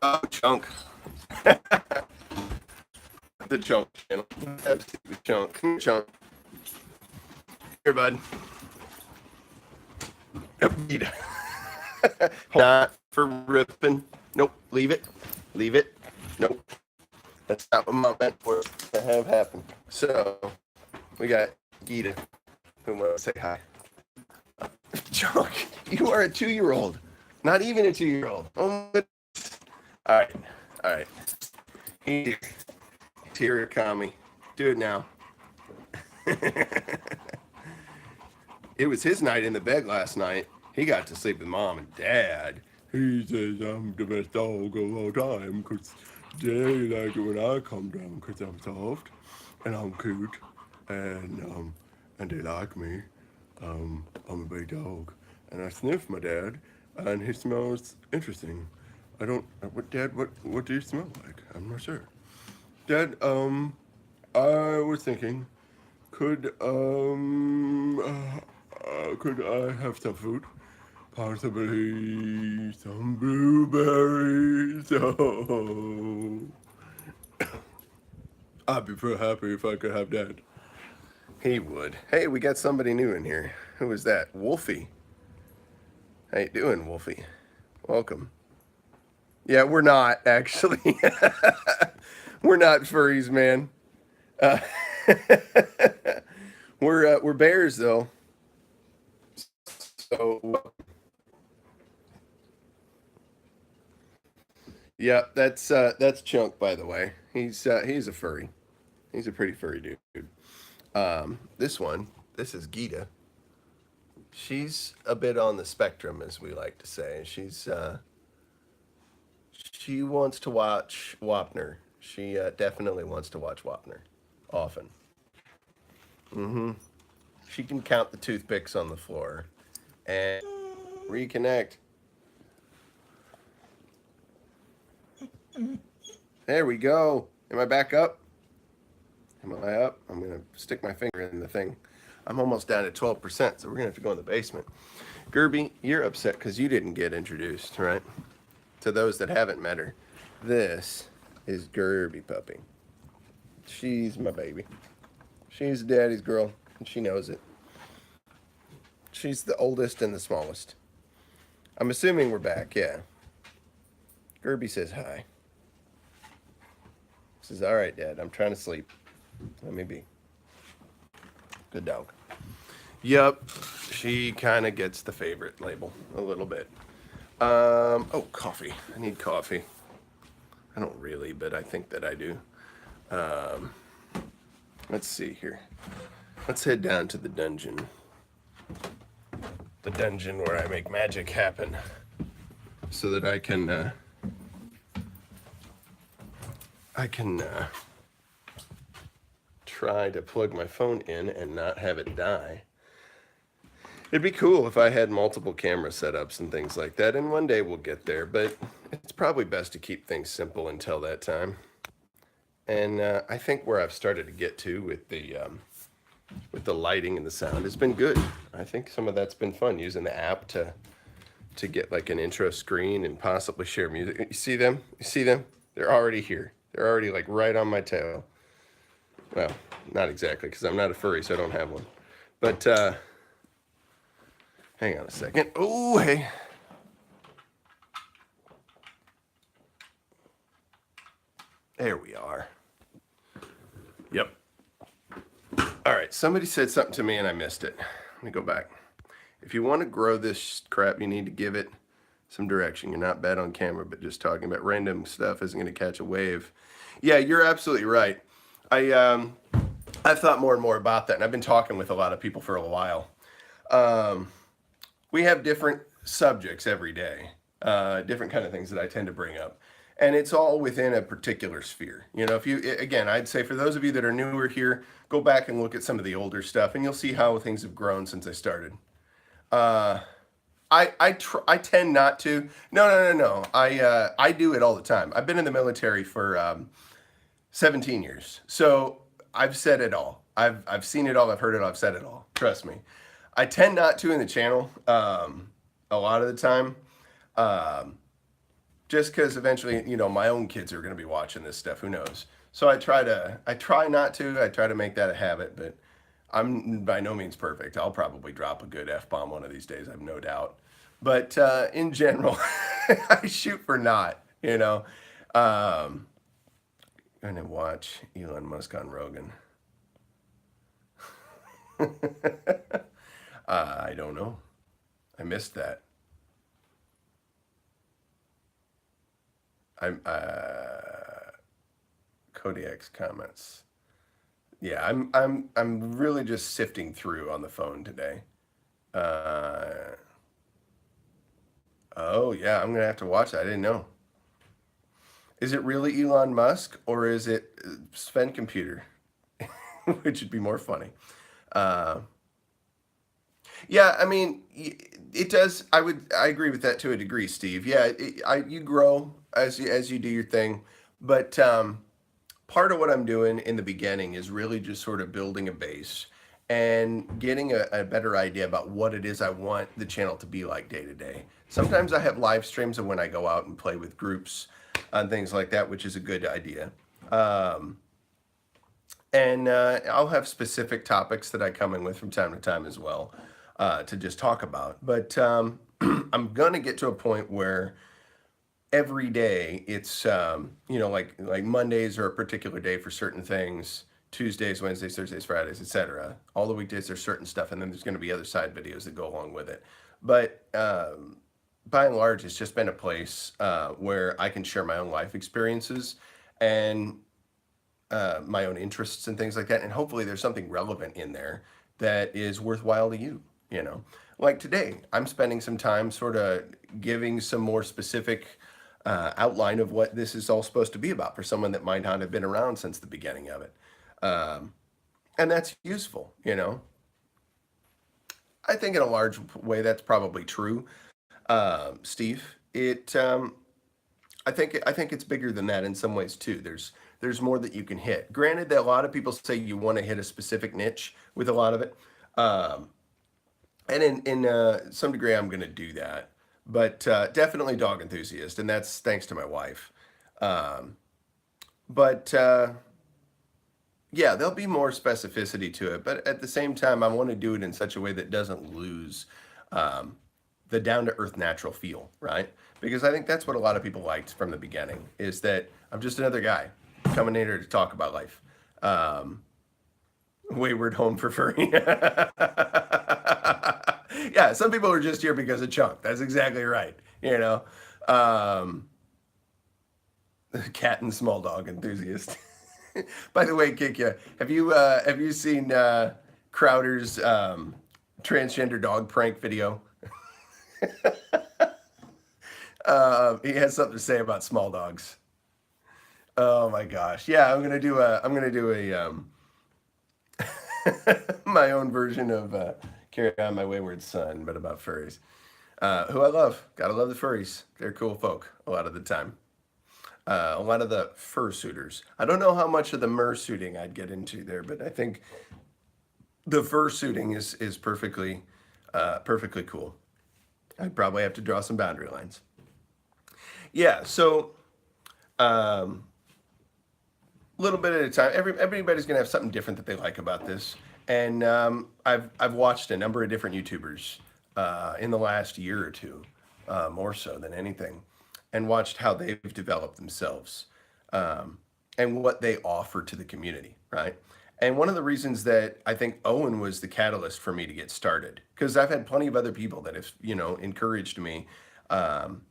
Oh, Chunk. The Chunk channel. Absolutely Chunk. Come here, Chunk. Here, bud. Not for ripping. Nope. Leave it. Leave it. Nope. That's not what Mom meant for it to have happen. So, we got Gita, who wants to say hi. Chunk, you are a 2-year-old. Not even a 2-year-old. Oh, all right. All right. Here, Kami. Do it now. It was his night in the bed last night. He got to sleep with Mom and Dad. He says I'm the best dog of all time because they like it when I come down because I'm soft and I'm cute and they like me. I'm a big dog and I sniff my dad and he smells interesting. I don't. What Dad? What do you smell like? I'm not sure. Dad. I was thinking, could could I have some food? Possibly some blueberries. Oh, I'd be pretty happy if I could have that. He would. Hey, we got somebody new in here. Who is that? Wolfie. How you doing, Wolfie? Welcome. Yeah, we're not actually. We're not furries, man. Uh, we're bears though. So yeah, that's Chunk by the way. He's a furry. He's a pretty furry dude. This one, this is Gita. She's a bit on the spectrum, as we like to say. She wants to watch Wapner. She definitely wants to watch Wapner, often. Mm-hmm. She can count the toothpicks on the floor and reconnect. There we go. Am I back up? Am I up? I'm going to stick my finger in the thing. I'm almost down to 12%, so we're going to have to go in the basement. Gerby, you're upset because you didn't get introduced, right? To those that haven't met her, this is Gerby Puppy. She's my baby. She's daddy's girl, and she knows it. She's the oldest and the smallest. I'm assuming we're back, yeah. Gerby says hi. Says, all right, Dad, I'm trying to sleep. Let me be. Good dog. Yep, she kind of gets the favorite label a little bit. Oh, coffee. I need coffee. I don't really, but I think that I do. Um, let's see here. Let's head down to the dungeon. The dungeon where I make magic happen. So that I can try to plug my phone in and not have it die. It'd be cool if I had multiple camera setups and things like that, and one day we'll get there, but it's probably best to keep things simple until that time. And I think where I've started to get to with the lighting and the sound has been good. I think some of that's been fun, using the app to get like an intro screen and possibly share music. You see them? You see them? They're already here. They're already like right on my tail. Well, not exactly, because I'm not a furry, so I don't have one. But hang on a second. Oh, hey. There we are. Yep. All right, somebody said something to me and I missed it. Let me go back. If you want to grow this crap, you need to give it some direction. You're not bad on camera, but just talking about random stuff isn't going to catch a wave. Yeah, you're absolutely right. I've thought more and more about that, and I've been talking with a lot of people for a while. We have different subjects every day, different kind of things that I tend to bring up. And it's all within a particular sphere. You know, if you, again, I'd say for those of you that are newer here, go back and look at some of the older stuff, and you'll see how things have grown since I started. I tend not to. No. I do it all the time. I've been in the military for 17 years, so I've said it all. I've seen it all. I've heard it all. I've said it all. Trust me. I tend not to in the channel a lot of the time, just because eventually, you know, my own kids are going to be watching this stuff. Who knows? So I try not to. I try to make that a habit, but I'm by no means perfect. I'll probably drop a good F-bomb one of these days. I have no doubt. But in general, I shoot for not. You know, gonna watch Elon Musk on Rogan. I don't know. I missed that. I'm Kodiak's comments. Yeah, I'm really just sifting through on the phone today. Uh, Oh yeah, I'm gonna have to watch that. I didn't know. Is it really Elon Musk or is it Sven Computer, which would be more funny? Uh, yeah, I mean, it does. I agree with that to a degree, Steve. Yeah, you grow as you do your thing, but part of what I'm doing in the beginning is really just sort of building a base and getting a better idea about what it is I want the channel to be like day to day. Sometimes I have live streams of when I go out and play with groups and things like that, which is a good idea. Um, and I'll have specific topics that I come in with from time to time as well to just talk about. But I'm going to get to a point where every day it's like Mondays are a particular day for certain things, Tuesdays, Wednesdays, Thursdays, Fridays, etc. All the weekdays there's certain stuff, and then there's going to be other side videos that go along with it. But by and large, it's just been a place where I can share my own life experiences and my own interests and things like that, and hopefully there's something relevant in there that is worthwhile to you. Like today I'm spending some time sort of giving some more specific outline of what this is all supposed to be about for someone that might not have been around since the beginning of it. Um, and that's useful. I think in a large way that's probably true, Steve. I think it's bigger than that in some ways too. There's more that you can hit. Granted that a lot of people say you want to hit a specific niche with a lot of it, um, and in some degree I'm going to do that. But definitely dog enthusiast, and that's thanks to my wife. Um, but yeah, there'll be more specificity to it. But at the same time, I want to do it in such a way that doesn't lose um, the down to earth natural feel, right? Because I think that's what a lot of people liked from the beginning is that I'm just another guy coming in here to talk about life. Um, Wayward home for furry. Yeah, some people are just here because of Chunk. That's exactly right. You know, um, cat and small dog enthusiast. By the way, Kikya, have you seen Crowder's transgender dog prank video? He has something to say about small dogs. Oh my gosh. Yeah, I'm gonna do a my own version of Carry On My Wayward Son, but about furries. Who I love. Gotta love the furries. They're cool folk a lot of the time. A lot of the fursuiters. I don't know how much of the mersuiting I'd get into there, but I think the fursuiting is perfectly cool. I'd probably have to draw some boundary lines. Yeah, so um, little bit at a time. Everybody's gonna have something different that they like about this, and I've watched a number of different YouTubers in the last year or two, more so than anything, and watched how they've developed themselves um, and what they offer to the community, right? And one of the reasons that I think Owen was the catalyst for me to get started, because I've had plenty of other people that have encouraged me. Um,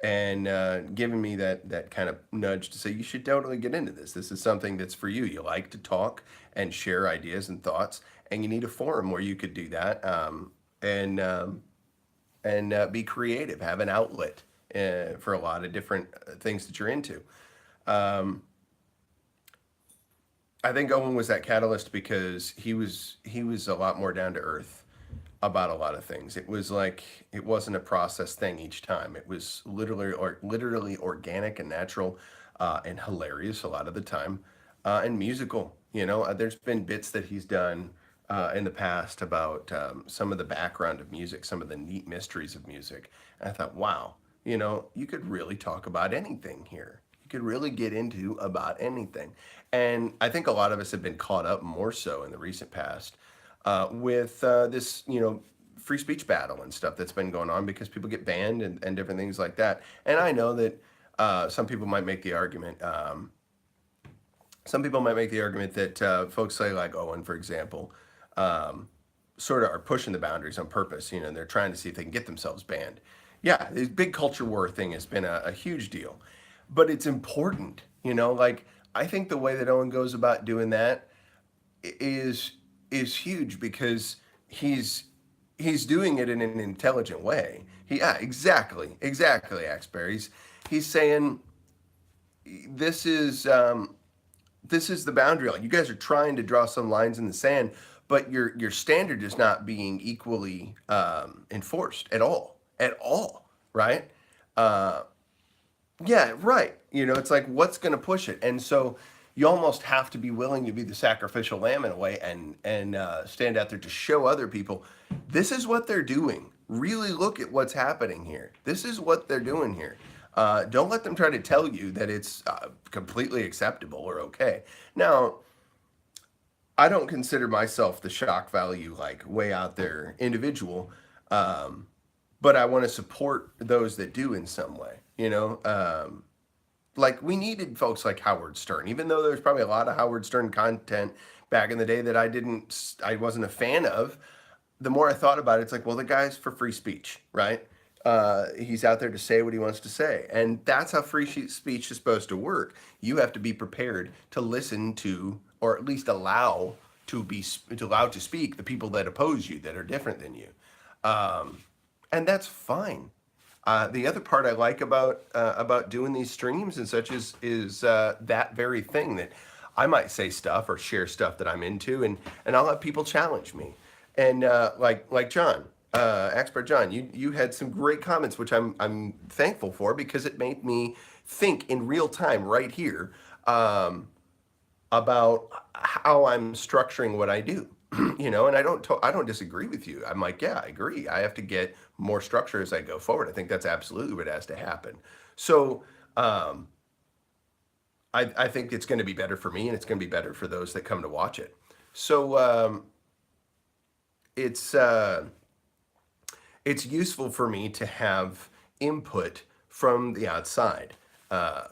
and giving me that kind of nudge to say you should totally get into this. This is something that's for you. You like to talk and share ideas and thoughts, and you need a forum where you could do that and be creative, have an outlet for a lot of different things that you're into. Um, I think Owen was that catalyst because he was a lot more down to earth about a lot of things. It was like it wasn't a process thing each time. It was literally organic and natural and hilarious a lot of the time and musical. There's been bits that he's done in the past about some of the background of music, some of the neat mysteries of music. And I thought, wow, you could really talk about anything here. You could really get into about anything. And I think a lot of us have been caught up more so in the recent past with this, free speech battle and stuff that's been going on because people get banned and different things like that. And I know that some people might make the argument. Some people might make the argument that folks say like Owen, for example, um, sort of are pushing the boundaries on purpose. They're trying to see if they can get themselves banned. Yeah, this big culture war thing has been a huge deal, but it's important. Like I think the way that Owen goes about doing that is is huge because he's he's doing it in an intelligent way. Yeah, exactly, Axberry. He's saying this is this is the boundary line. You guys are trying to draw some lines in the sand, but your standard is not being equally enforced at all, right? Uh, yeah, right. You know, it's like what's going to push it, and so you almost have to be willing to be the sacrificial lamb in a way, and stand out there to show other people this is what they're doing. Really look at what's happening here. This is what they're doing here. Don't let them try to tell you that it's completely acceptable or okay. Now, I don't consider myself the shock value like way out there individual, um, but I want to support those that do in some way. You know, like we needed folks like Howard Stern, even though there's probably a lot of Howard Stern content back in the day that I wasn't a fan of. The more I thought about it, it's like, well, the guy's for free speech, right? He's out there to say what he wants to say, and that's how free speech is supposed to work. You have to be prepared to listen to, or at least allow to speak the people that oppose you, that are different than you, um, and that's fine. The other part I like about doing these streams and such is that very thing that I might say stuff or share stuff that I'm into, and I'll have people challenge me, and like John, expert John, you had some great comments, which I'm thankful for because it made me think in real time right here. Um, about how I'm structuring what I do. You know, and I don't disagree with you. I'm like, yeah, I agree. I have to get more structure as I go forward. I think that's absolutely what has to happen. So um, I think it's going to be better for me, and it's going to be better for those that come to watch it. So it's it's useful for me to have input from the outside, uh,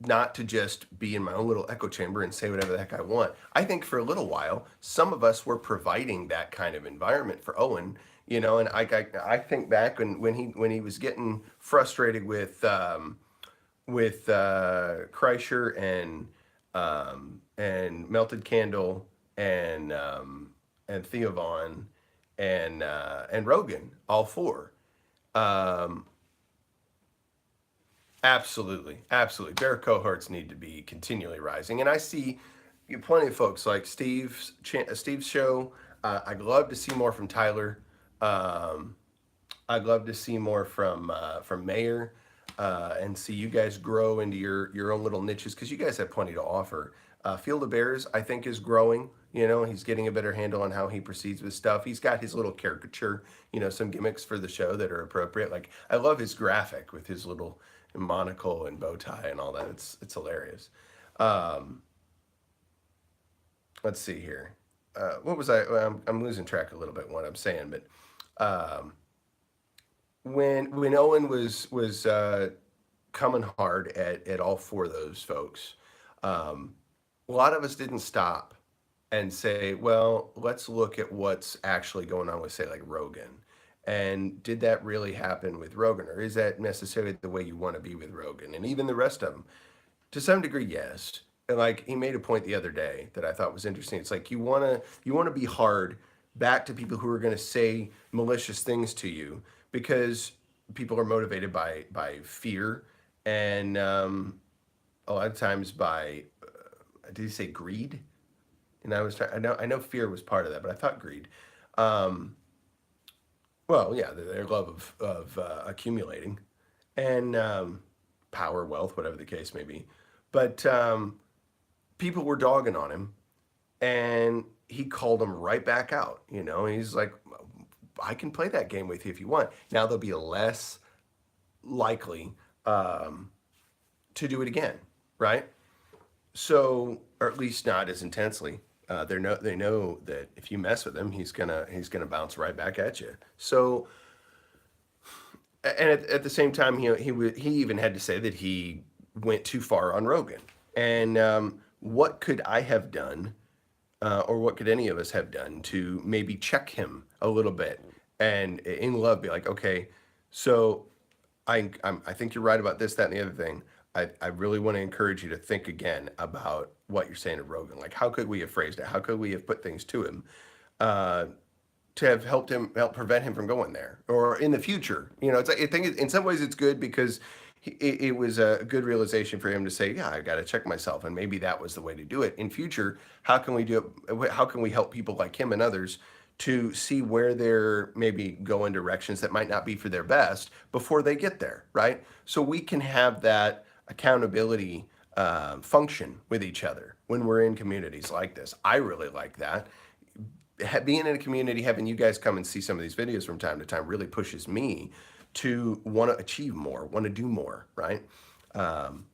not to just be in my own little echo chamber and say whatever the heck I want. I think for a little while, some of us were providing that kind of environment for Owen. You know, and I think back when he was getting frustrated with Kreischer and Melted Candle and Theo Vaughn and Rogan, all four. Um, absolutely. Their cohorts need to be continually rising, and I see plenty of folks like Steve's show. I'd love to see more from Tyler. Um, I'd love to see more from Mayor, and see you guys grow into your own little niches because you guys have plenty to offer. Field of Bears, I think, is growing. You know, he's getting a better handle on how he proceeds with stuff. He's got his little caricature, you know, some gimmicks for the show that are appropriate. Like I love his graphic with his little monocle and bow tie and all that. It's hilarious. Um, let's see here. What was I? Well, I'm losing track a little bit what I'm saying, but um, when Owen was coming hard at all four of those folks, um, a lot of us didn't stop and say, well, let's look at what's actually going on with, say, like Rogan. And did that really happen with Rogan, or is that necessarily the way you want to be with Rogan? And even the rest of them, to some degree, yes. And like he made a point the other day that I thought was interesting. It's like you wanna be hard back to people who are going to say malicious things to you because people are motivated by fear and a lot of times by did he say greed? And I know fear was part of that, but I thought greed. Um, well, yeah, their love of accumulating and power, wealth, whatever the case may be. But people were dogging on him, and he called them right back out. You know, he's like, I can play that game with you if you want. Now they'll be less likely um, to do it again, right? So, or at least not as intensely. They know that if you mess with him, he's gonna bounce right back at you. So, and at the same time, he even had to say that he went too far on Rogan. And what could I have done, or what could any of us have done to maybe check him a little bit and in love be like, okay, so I think you're right about this, that, and the other thing. I really want to encourage you to think again about what you're saying to Rogan. Like, how could we have phrased it? How could we have put things to him? Uh, to have help prevent him from going there, or in the future. It's like, I think in some ways it's good because it was a good realization for him to say, yeah, I got to check myself, and maybe that was the way to do it. In future, how can we do it? How can we help people like him and others to see where they're maybe going directions that might not be for their best before they get there, right? So we can have that accountability function with each other when we're in communities like this. I really like that. Being in a community, having you guys come and see some of these videos from time to time really pushes me to want to achieve more, want to do more, right? Um,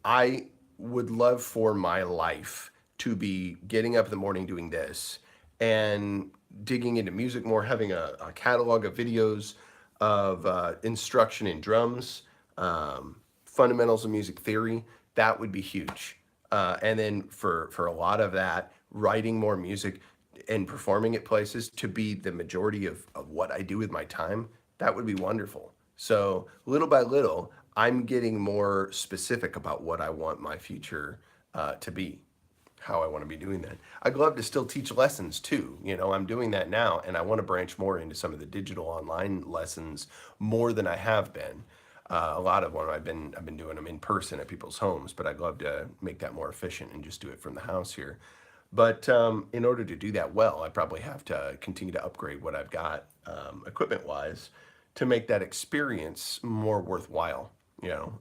I would love for my life to be getting up in the morning doing this and digging into music more, having a catalog of videos of instruction in drums, fundamentals of music theory. That would be huge. And then for a lot of that, writing more music and performing at places to be the majority of what I do with my time, that would be wonderful. So little by little, I'm getting more specific about what I want my future to be, how I want to be doing that. I'd love to still teach lessons too. I'm doing that now, and I want to branch more into some of the digital online lessons more than I have been. A lot of them I've been doing them in person at people's homes, but I'd love to make that more efficient and just do it from the house here. But in order to do that well, I probably have to continue to upgrade what I've got equipment wise to make that experience more worthwhile. You know,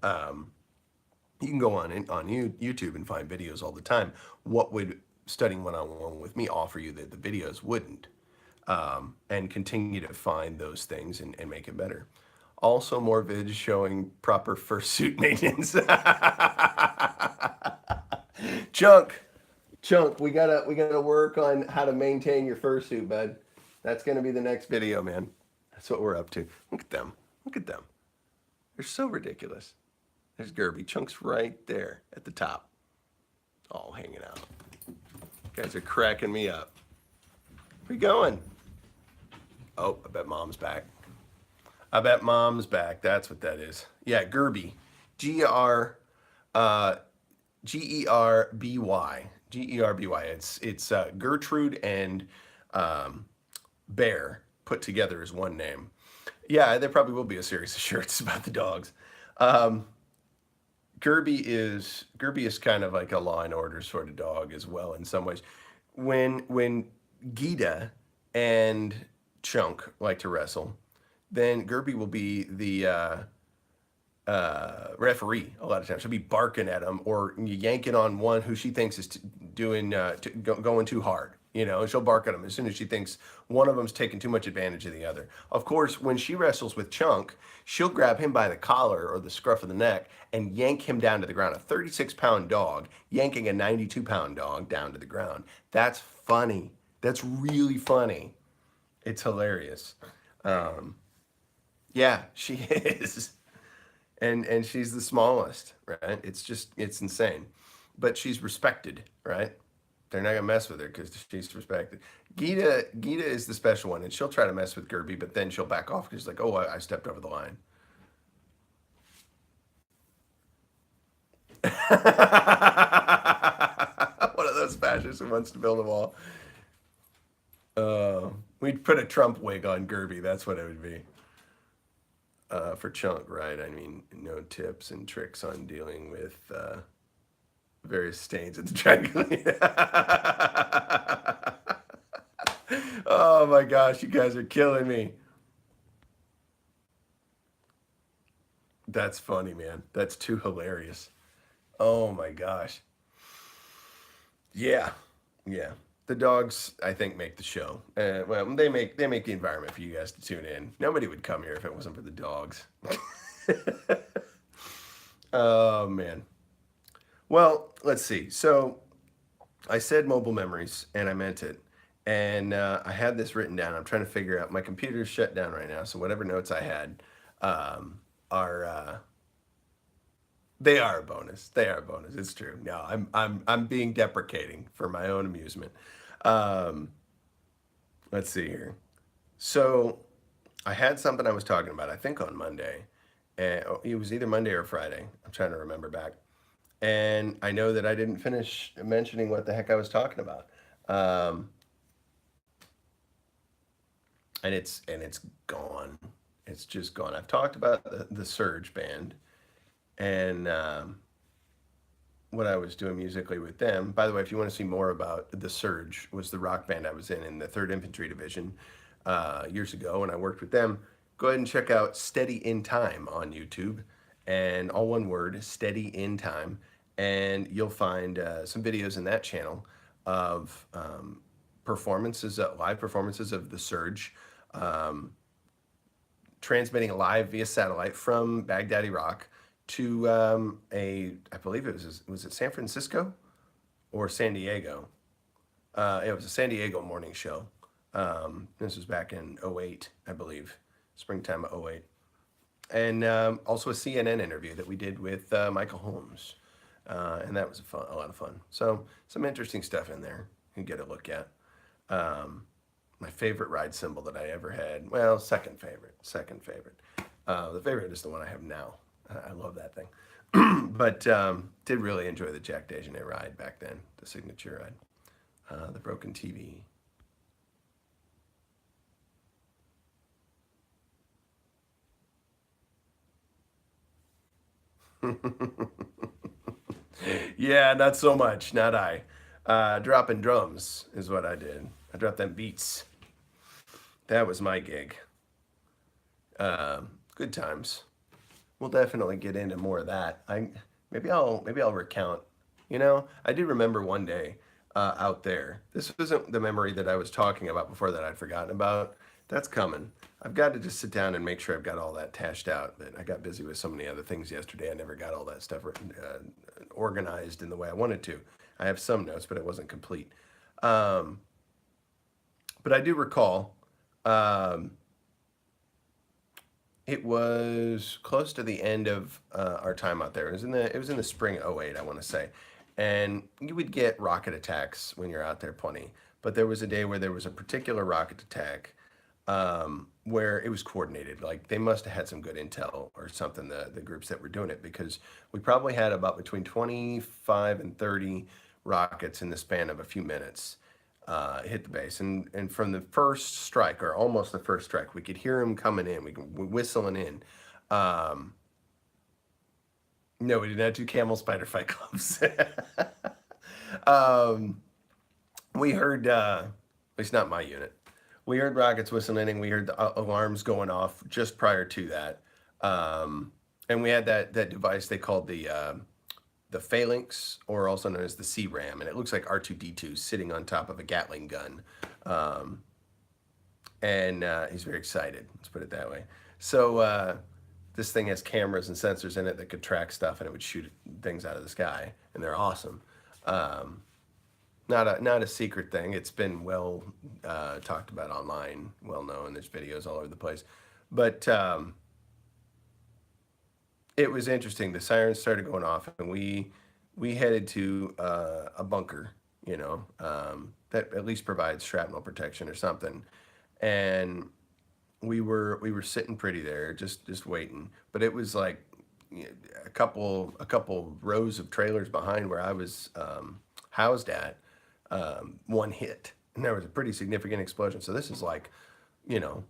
you can go on YouTube and find videos all the time. What would studying one-on-one with me offer you that the videos wouldn't? And continue to find those things and make it better. Also, more vids showing proper fursuit maintenance. Chunk, Chunk, we gotta work on how to maintain your fursuit, bud. That's gonna be the next video, man. That's what we're up to. Look at them. Look at them. They're so ridiculous. There's Gerby. Chunk's right there at the top, all hanging out. You guys are cracking me up. Where you going? Oh, I bet mom's back. I bet mom's back. That's what that is. Yeah, Gerby. G R uh, Gerby. Gerby. It's Gertrude and um, Bear put together as one name. Yeah, there probably will be a series of shirts about the dogs. Um, Gerby is kind of like a Law and Order sort of dog as well in some ways. When Gita and Chunk like to wrestle, then Gerby will be the referee a lot of times. She'll be barking at him or yanking on one who she thinks is going too hard. And she'll bark at him as soon as she thinks one of them's taking too much advantage of the other. Of course, when she wrestles with Chunk, she'll grab him by the collar or the scruff of the neck and yank him down to the ground. A 36-pound dog yanking a 92-pound dog down to the ground. That's funny. That's really funny. It's hilarious. Um, yeah, she is. And she's the smallest, right? It's insane. But she's respected, right? They're not gonna mess with her because she's respected. Gita is the special one, and she'll try to mess with Gerby, but then she'll back off because she's like, oh, I stepped over the line. One of those fascists who wants to build a wall. We'd put a Trump wig on Gerby. That's what it would be. For Chunk, right? I mean, no tips and tricks on dealing with various stains at the dry clean. Oh my gosh, you guys are killing me. That's funny, man. That's too hilarious. Oh my gosh. Yeah, yeah. The dogs, I think, make the show. Well, they make the environment for you guys to tune in. Nobody would come here if it wasn't for the dogs. Oh man. Well, let's see. So I said mobile memories, and I meant it. And I had this written down. I'm trying to figure out. My computer's shut down right now, so whatever notes I had are they are a bonus. They are a bonus. It's true. No, I'm being deprecating for my own amusement. Um, let's see here. So I had something I was talking about. I think on Monday, and it was either Monday or Friday. I'm trying to remember back. And I know that I didn't finish mentioning what the heck I was talking about. Um, and it's gone. It's just gone. I've talked about the Surge band and what I was doing musically with them. By the way, if you want to see more about the Surge, was the rock band I was in the Third Infantry Division years ago, and I worked with them. Go ahead and check out Steady in Time on YouTube, and all one word, Steady in Time, and you'll find some videos in that channel of performances, live performances of the Surge, um, transmitting live via satellite from Baghdad, Iraq, to I believe was it San Francisco or San Diego? It was a San Diego morning show. This was back in '08, I believe, springtime of '08. And also a CNN interview that we did with Michael Holmes. And that was a lot of fun. So some interesting stuff in there you can get a look at. Um, my favorite ride cymbal that I ever had. Well, second favorite. Second favorite. The favorite is the one I have now. I love that thing. But did really enjoy the Jack Dejanay ride back then, the signature ride. The broken TV. Yeah, not so much. Not I. Dropping drums is what I did. I dropped them beats. That was my gig. Good times. We'll definitely get into more of that. Maybe I'll recount. I do remember one day out there. This wasn't the memory that I was talking about before that I'd forgotten about. That's coming. I've got to just sit down and make sure I've got all that tashed out. But I got busy with so many other things yesterday. I never got all that stuff organized in the way I wanted to. I have some notes, but it wasn't complete. Um, but I do recall um, it was close to the end of our time out there. It was in the spring of '08, I want to say, and you would get rocket attacks when you're out there plenty. But there was a day where there was a particular rocket attack where it was coordinated. Like they must have had some good intel or something. The groups that were doing it because we probably had about between 25 and 30 rockets in the span of a few minutes hit the base. And from the first strike, or almost the first strike, we could hear them coming in. We whistling in. Um, no, we did not do camel spider fight clubs. um, we heard, at least not my unit, we heard rockets whistling and we heard the alarms going off just prior to that. And we had that device they called the phalanx, or also known as the C-RAM, and it looks like R2-D2 sitting on top of a Gatling gun. Um, and he's very excited, let's put it that way. So this thing has cameras and sensors in it that could track stuff, and it would shoot things out of the sky, and they're awesome. Um, not a secret thing. It's been well talked about online, well known. There's videos all over the place. But it was interesting. The sirens started going off, and we headed to a bunker, that at least provides shrapnel protection or something. And we were sitting pretty there, just waiting. But it was like a couple rows of trailers behind where I was housed at. One hit, and there was a pretty significant explosion. So this is like, you know,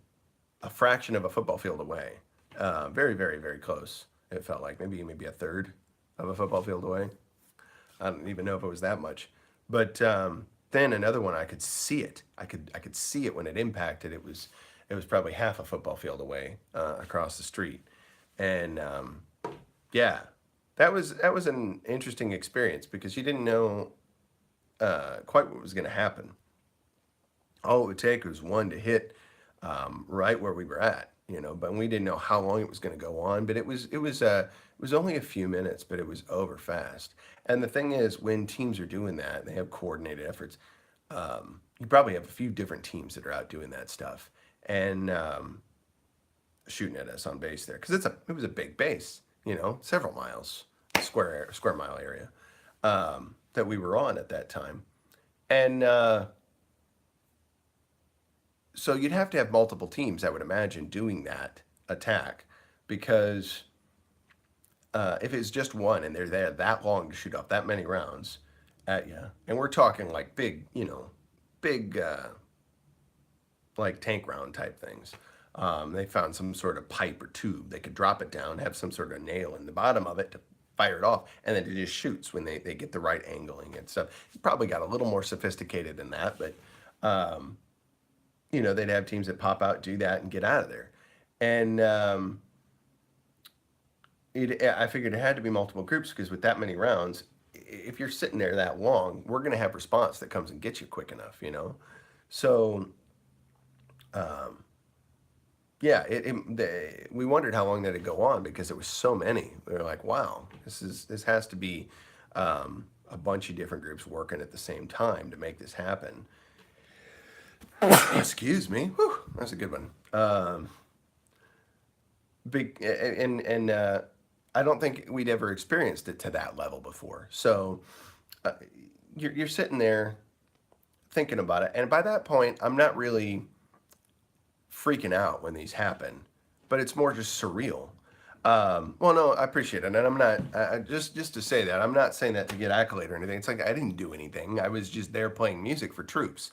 a fraction of a football field away. Very, very, very close. It felt like maybe a third of a football field away. I don't even know if it was that much. But then another one, I could see it. I could see it when it impacted. It was probably half a football field away across the street, and yeah, that was an interesting experience because you didn't know quite what was going to happen. All it would take was one to hit right where we were at, but we didn't know how long it was going to go on. But it was only a few minutes, but it was over fast. And the thing is, when teams are doing that, they have coordinated efforts. You probably have a few different teams that are out doing that stuff and shooting at us on base there because it was a big base, several miles square mile area that we were on at that time. And so you'd have to have multiple teams, I would imagine, doing that attack because if it's just one and they're there that long to shoot off that many rounds at you, and we're talking like big, big like tank round type things. They found some sort of pipe or tube. They could drop it down, have some sort of nail in the bottom of it to fire it off, and then it just shoots when they get the right angling and stuff. It probably got a little more sophisticated than that, but they'd have teams that pop out, do that, and get out of there. And I figured it had to be multiple groups because with that many rounds, if you're sitting there that long, we're going to have response that comes and gets you quick enough. So, yeah, we wondered how long that'd go on because there was so many. We were like, wow, this has to be a bunch of different groups working at the same time to make this happen. Excuse me. Whew, that's a good one. Big and I don't think we'd ever experienced it to that level before. So you're sitting there thinking about it, and by that point, I'm not really freaking out when these happen, but it's more just surreal. Well, no, I appreciate it, and I'm not just to say that I'm not saying that to get accolade or anything. It's like I didn't do anything. I was just there playing music for troops.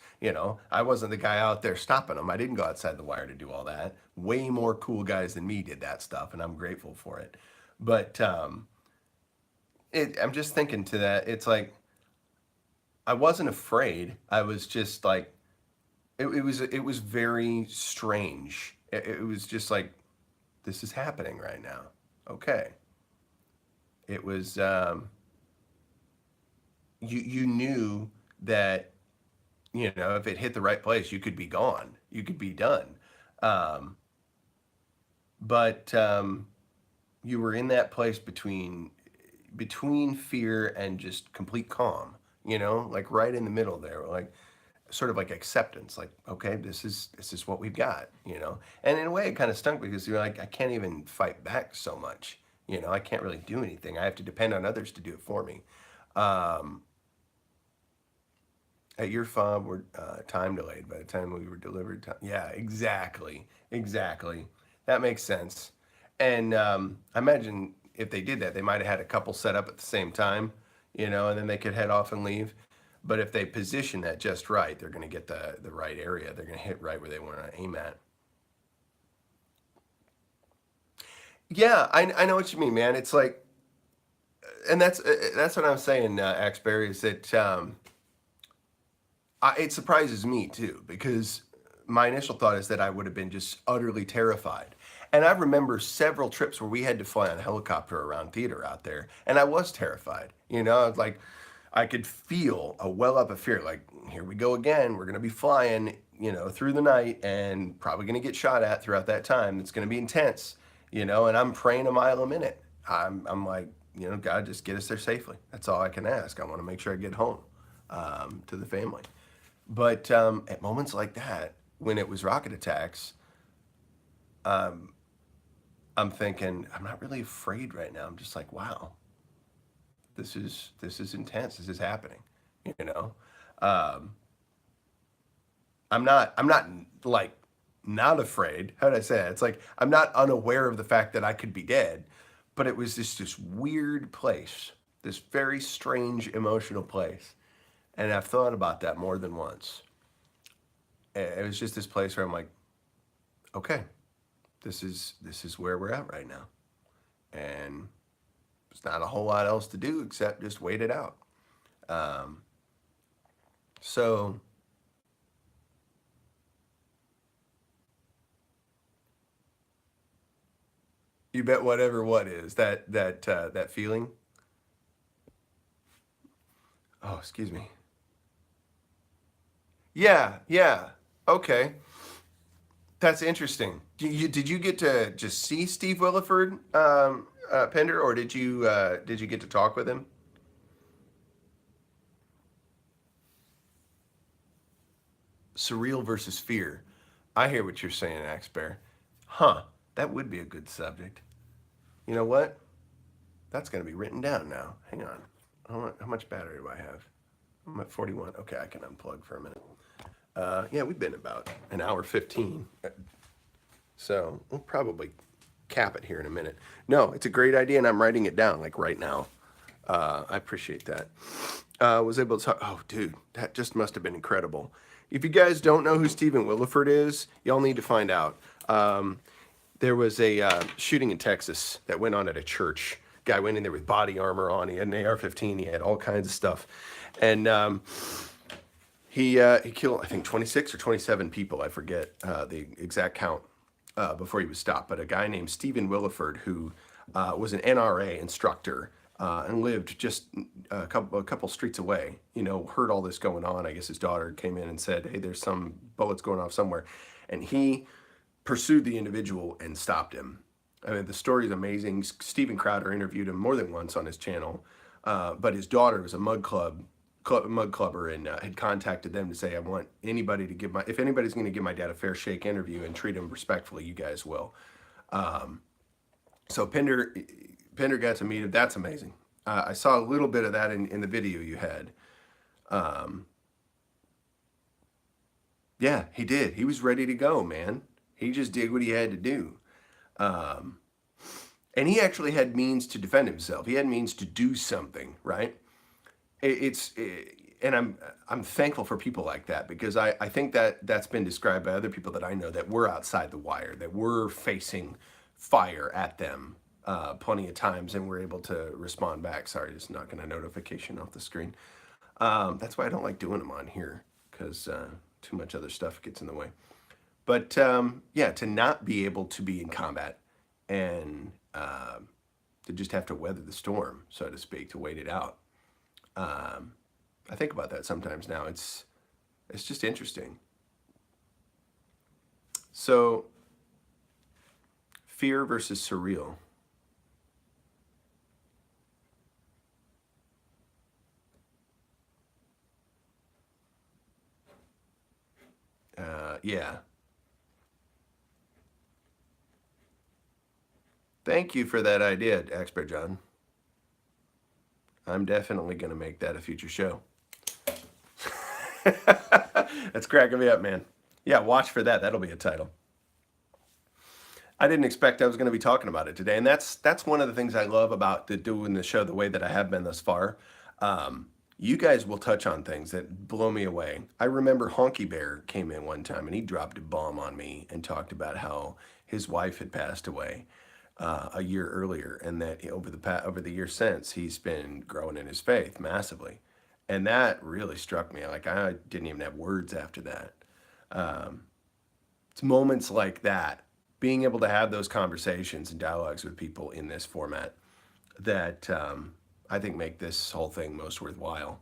I wasn't the guy out there stopping them. I didn't go outside the wire to do all that. Way more cool guys than me did that stuff, and I'm grateful for it. But I'm just thinking to that. It's like I wasn't afraid. I was just like it was very strange. It was just like this is happening right now. Okay. It was you knew that if it hit the right place, you could be gone. You could be done. Um, but you were in that place between fear and just complete calm. Like right in the middle there, like sort of like acceptance, like okay, this is what we've got. And in a way it kind of stunk because you're like I can't even fight back so much. I can't really do anything. I have to depend on others to do it for me. um, at your fob we're time delayed by the time we were delivered time. Yeah, exactly, that makes sense. And I imagine if they did that they might have had a couple set up at the same time, and then they could head off and leave. But if they position that just right, they're going to get the right area. They're going to hit right where they want to aim at. Yeah, I know what you mean, man. It's like, and that's what I'm saying, Axberry, is that it surprises me too because my initial thought is that I would have been just utterly terrified. And I remember several trips where we had to fly on a helicopter around theater out there, and I was terrified. I was like, I could feel a well up of fear. Like, here we go again. We're gonna be flying, through the night, and probably gonna get shot at throughout that time. It's gonna be intense, And I'm praying a mile a minute. I'm like, God, just get us there safely. That's all I can ask. I want to make sure I get home to the family. But at moments like that, when it was rocket attacks, um, I'm thinking I'm not really afraid right now. I'm just like, wow, this is intense. This is happening. You know, um, I'm not like not afraid. How did I say that? It's like I'm not unaware of the fact that I could be dead, but it was this weird place, this very strange emotional place, and I've thought about that more than once. It was just this place where I'm like, okay, this is where we're at right now, and there's not a whole lot else to do except just wait it out. Um, so you bet whatever what is that feeling. Oh, excuse me. Yeah, yeah. Okay, that's interesting. Did you get to just see Steve Williford, Pender, or did you get to talk with him? Surreal versus fear. I hear what you're saying, Axe Bear. Huh? That would be a good subject. You know what? That's going to be written down now. Hang on. How much battery do I have? I'm at 41. Okay, I can unplug for a minute. Yeah, we've been about an hour 15. So we'll probably cap it here in a minute. No, it's a great idea, and I'm writing it down like right now. I appreciate that. Was able to talk. Oh, dude, that just must have been incredible. If you guys don't know who Stephen Williford is, y'all need to find out. There was a shooting in Texas that went on at a church. Guy went in there with body armor on. He had an AR-15. He had all kinds of stuff, and he killed, I think, 26 or 27 people. I forget the exact count before he was stopped. But a guy named Stephen Williford, who was an NRA instructor and lived just a couple streets away. You know, heard all this going on. I guess his daughter came in and said, "Hey, there's some bullets going off somewhere," and he pursued the individual and stopped him. I mean, the story is amazing. Steven Crowder interviewed him more than once on his channel, but his daughter was a mud clubber and had contacted them to say, "I want anybody to if anybody's going to give my dad a fair shake interview and treat him respectfully, you guys will." So Pinder got to meet him. That's amazing. I saw a little bit of that in the video you had. Yeah, he did. He was ready to go, man. He just did what he had to do. And he actually had means to defend himself. He had means to do something, right? And I'm thankful for people like that, because I think that that's been described by other people that I know, that we're outside the wire, that we're facing fire at them plenty of times, and we're able to respond back. Sorry, just knocking a notification off the screen. That's why I don't like doing them on here, because too much other stuff gets in the way. But yeah, to not be able to be in combat and to just have to weather the storm, so to speak, to wait it out. I think about that sometimes now. It's just interesting. So, fear versus surreal. Yeah. Thank you for that idea, Expert John. I'm definitely going to make that a future show. That's cracking me up, man. Yeah, watch for that. That'll be a title. I didn't expect I was going to be talking about it today, and that's one of the things I love about doing the show the way that I have been thus far. You guys will touch on things that blow me away. I remember Honky Bear came in one time and he dropped a bomb on me and talked about how his wife had passed away a year earlier, and that over the years since, he's been growing in his faith massively, and that really struck me. Like, I didn't even have words after that. It's moments like that, being able to have those conversations and dialogues with people in this format, that I think make this whole thing most worthwhile.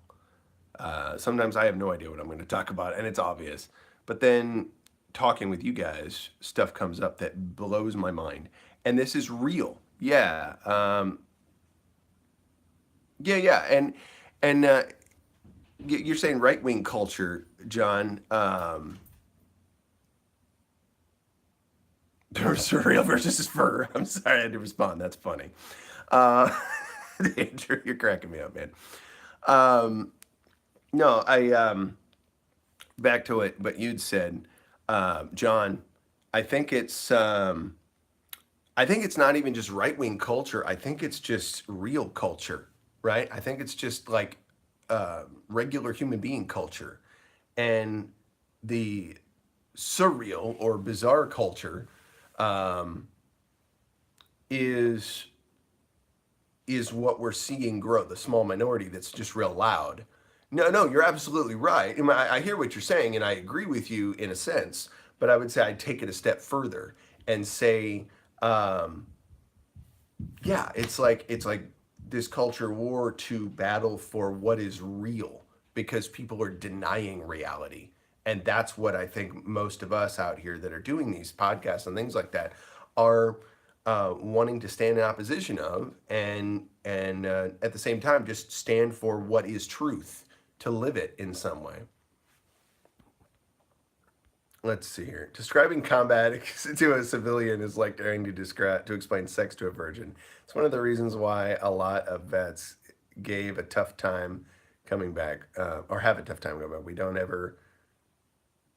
Sometimes I have no idea what I'm going to talk about, and it's obvious. But then talking with you guys, stuff comes up that blows my mind. And this is real. Yeah. Yeah. And you're saying right-wing culture, John. Surreal versus fur. I'm sorry I had to respond. That's funny. Andrew, you're cracking me up, man. No, back to what you'd said, John. I think it's I think it's not even just right wing culture. I think it's just real culture, right? I think it's just like regular human being culture, and the surreal or bizarre culture is what we're seeing grow. The small minority that's just real loud. No, you're absolutely right. I hear what you're saying, and I agree with you in a sense. But I would say I'd take it a step further and say, yeah, it's like this culture war to battle for what is real, because people are denying reality. And that's what I think most of us out here that are doing these podcasts and things like that are wanting to stand in opposition of, and at the same time just stand for what is truth, to live it in some way. Let's see here. Describing combat to a civilian is like trying to explain sex to a virgin. It's one of the reasons why a lot of vets gave a tough time coming back, or have a tough time coming back. We don't ever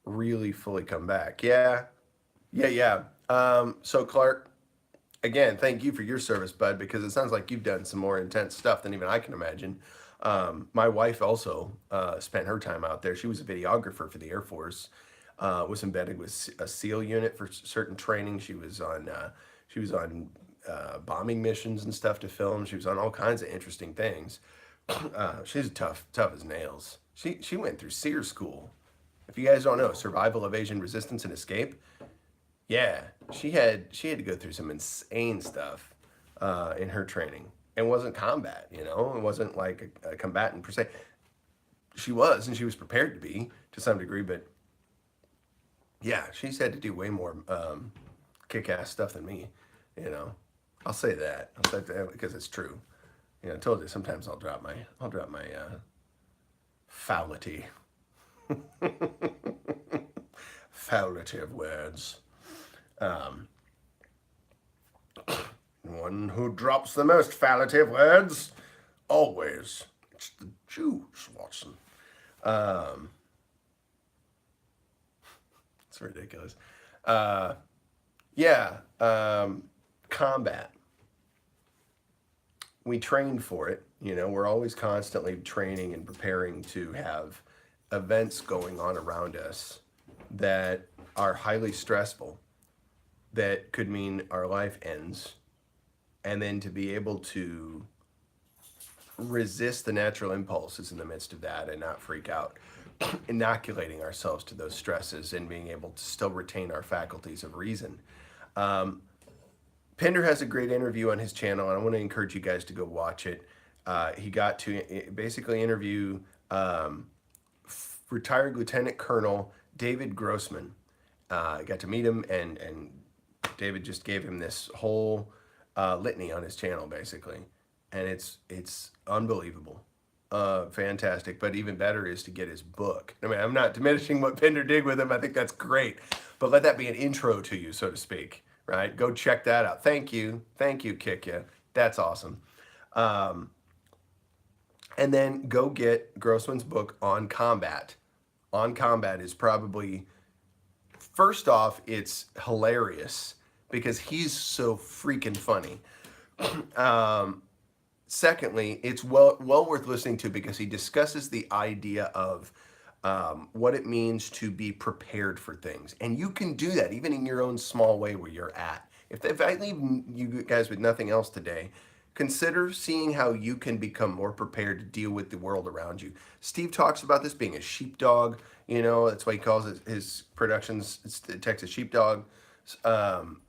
really fully come back. Yeah. So Clark, again, thank you for your service, bud, because it sounds like you've done some more intense stuff than even I can imagine. My wife also spent her time out there. She was a videographer for the Air Force. Was embedded with a SEAL unit for certain training. She was on bombing missions and stuff to film. She was on all kinds of interesting things. She's tough as nails. She went through SEER school. If you guys don't know, survival, evasion, resistance, and escape. Yeah, she had to go through some insane stuff in her training. It wasn't combat, you know. It wasn't like a combatant per se. She was, and she was prepared to be to some degree, but yeah, she's had to do way more kick-ass stuff than me. You know, I'll say that. I'll say that because it's true. You know, I told you sometimes I'll drop my foulity, foulity of words. Um, One who drops the most foulity of words, always. It's the Jews, Watson. Um, it's ridiculous. Uh, yeah, combat. We train for it. You know, we're always constantly training and preparing to have events going on around us that are highly stressful, that could mean our life ends, and then to be able to resist the natural impulses in the midst of that and not freak out, inoculating ourselves to those stresses and being able to still retain our faculties of reason. Um, Pinder has a great interview on his channel, and I want to encourage you guys to go watch it. He got to basically interview um, retired Lieutenant Colonel David Grossman. I got to meet him, and David just gave him this whole litany on his channel, basically, and it's unbelievable, fantastic. But even better is to get his book. I mean, I'm not diminishing what Pinder did with him. I think that's great, but let that be an intro to you, so to speak. Right? Go check that out. Thank you, Kick Ya. That's awesome. Um, and then go get Grossman's book on combat. On combat is probably, first off, it's hilarious because he's so freaking funny. Um, Secondly, it's well worth listening to because he discusses the idea of what it means to be prepared for things, and you can do that even in your own small way where you're at. If I leave you guys with nothing else today, consider seeing how you can become more prepared to deal with the world around you. Steve talks about this being a sheepdog. You know, that's why he calls it his productions. It's the Texas sheepdog. Um,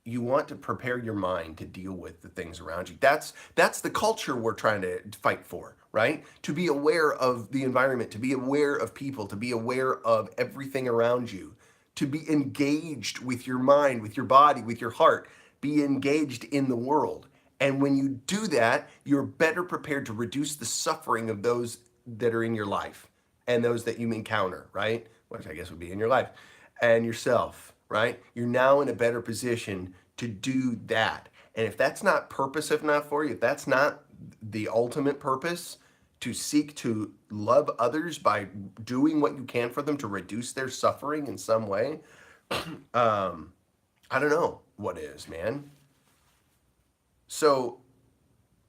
you want to prepare your mind to deal with the things around you. That's the culture we're trying to fight for, right? To be aware of the environment, to be aware of people, to be aware of everything around you, to be engaged with your mind, with your body, with your heart, be engaged in the world. And when you do that, you're better prepared to reduce the suffering of those that are in your life and those that you encounter, right? Which I guess would be in your life and yourself, right? You're now in a better position to do that. And if that's not purpose enough for you, if that's not the ultimate purpose, to seek to love others by doing what you can for them to reduce their suffering in some way, I don't know what is, man. So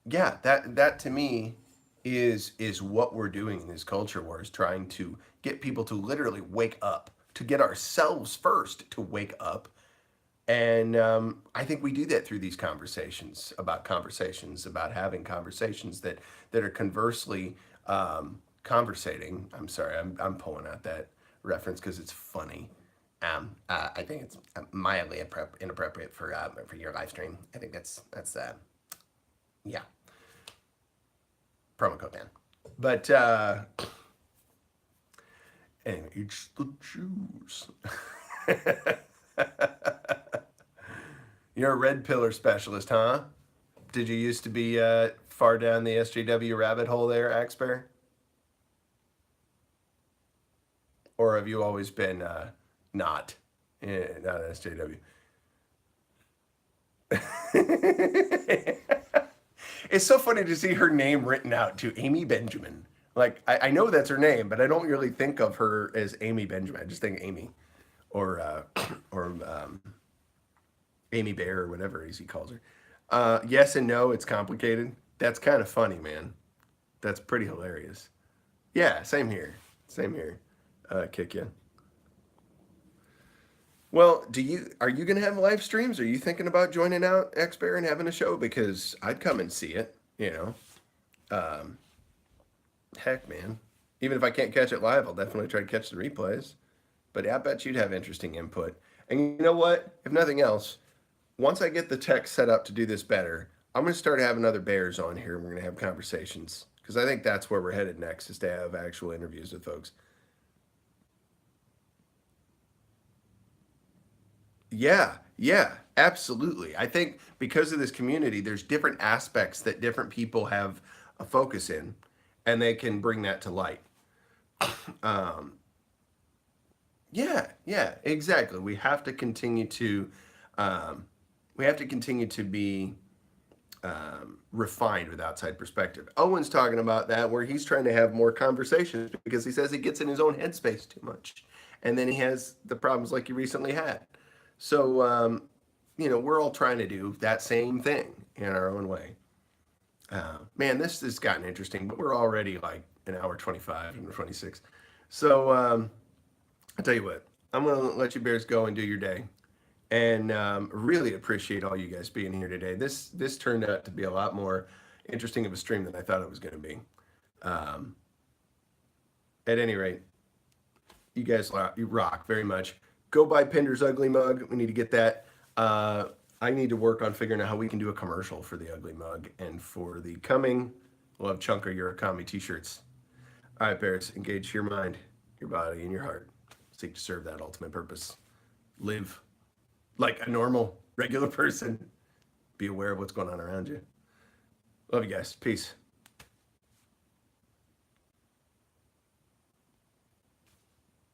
yeah, that to me is what we're doing in this culture war, is trying to get people to literally wake up, to get ourselves first to wake up. And I think we do that through these conversations about having conversations that are conversely conversating. I'm sorry, I'm pulling out that reference because it's funny. I think it's mildly inappropriate for your live stream. I think that's yeah, promo code man. But anyway, it's the Jews. You're a red pillar specialist, huh? Did you used to be far down the SJW rabbit hole there, Axbear? Or have you always been not SJW? It's so funny to see her name written out to Amy Benjamin. Like, I know that's her name, but I don't really think of her as Amy Benjamin. I just think Amy or Amy Bear or whatever it is he calls her. Yes and no, it's complicated. That's kind of funny, man. That's pretty hilarious. Yeah, same here. Same here. Kick you. Well, are you gonna have live streams? Are you thinking about joining out X Bear and having a show? Because I'd come and see it. Um, heck, man. Even if I can't catch it live, I'll definitely try to catch the replays. But yeah, I bet you'd have interesting input. And you know what? If nothing else, once I get the tech set up to do this better, I'm going to start having other bears on here. And we're going to have conversations because I think that's where we're headed next, is to have actual interviews with folks. Yeah, absolutely. I think because of this community, there's different aspects that different people have a focus in, and they can bring that to light. Um, yeah, exactly. Um, we have to continue to be refined with outside perspective. Owen's talking about that, where he's trying to have more conversations because he says he gets in his own headspace too much, and then he has the problems like he recently had. So, we're all trying to do that same thing in our own way. Man, this has gotten interesting, but we're already like an hour 25 and 26. So, I'll tell you what, I'm going to let you bears go and do your day. And really appreciate all you guys being here today. This turned out to be a lot more interesting of a stream than I thought it was going to be. Um, at any rate, you rock very much. Go buy Pinder's Ugly Mug. We need to get that. I need to work on figuring out how we can do a commercial for the Ugly Mug, and for the coming, we'll have Chunker Urakami t-shirts. All right, Bears, engage your mind, your body, and your heart. Seek to serve that ultimate purpose. Live like a normal, regular person. Be aware of what's going on around you. Love you guys. Peace.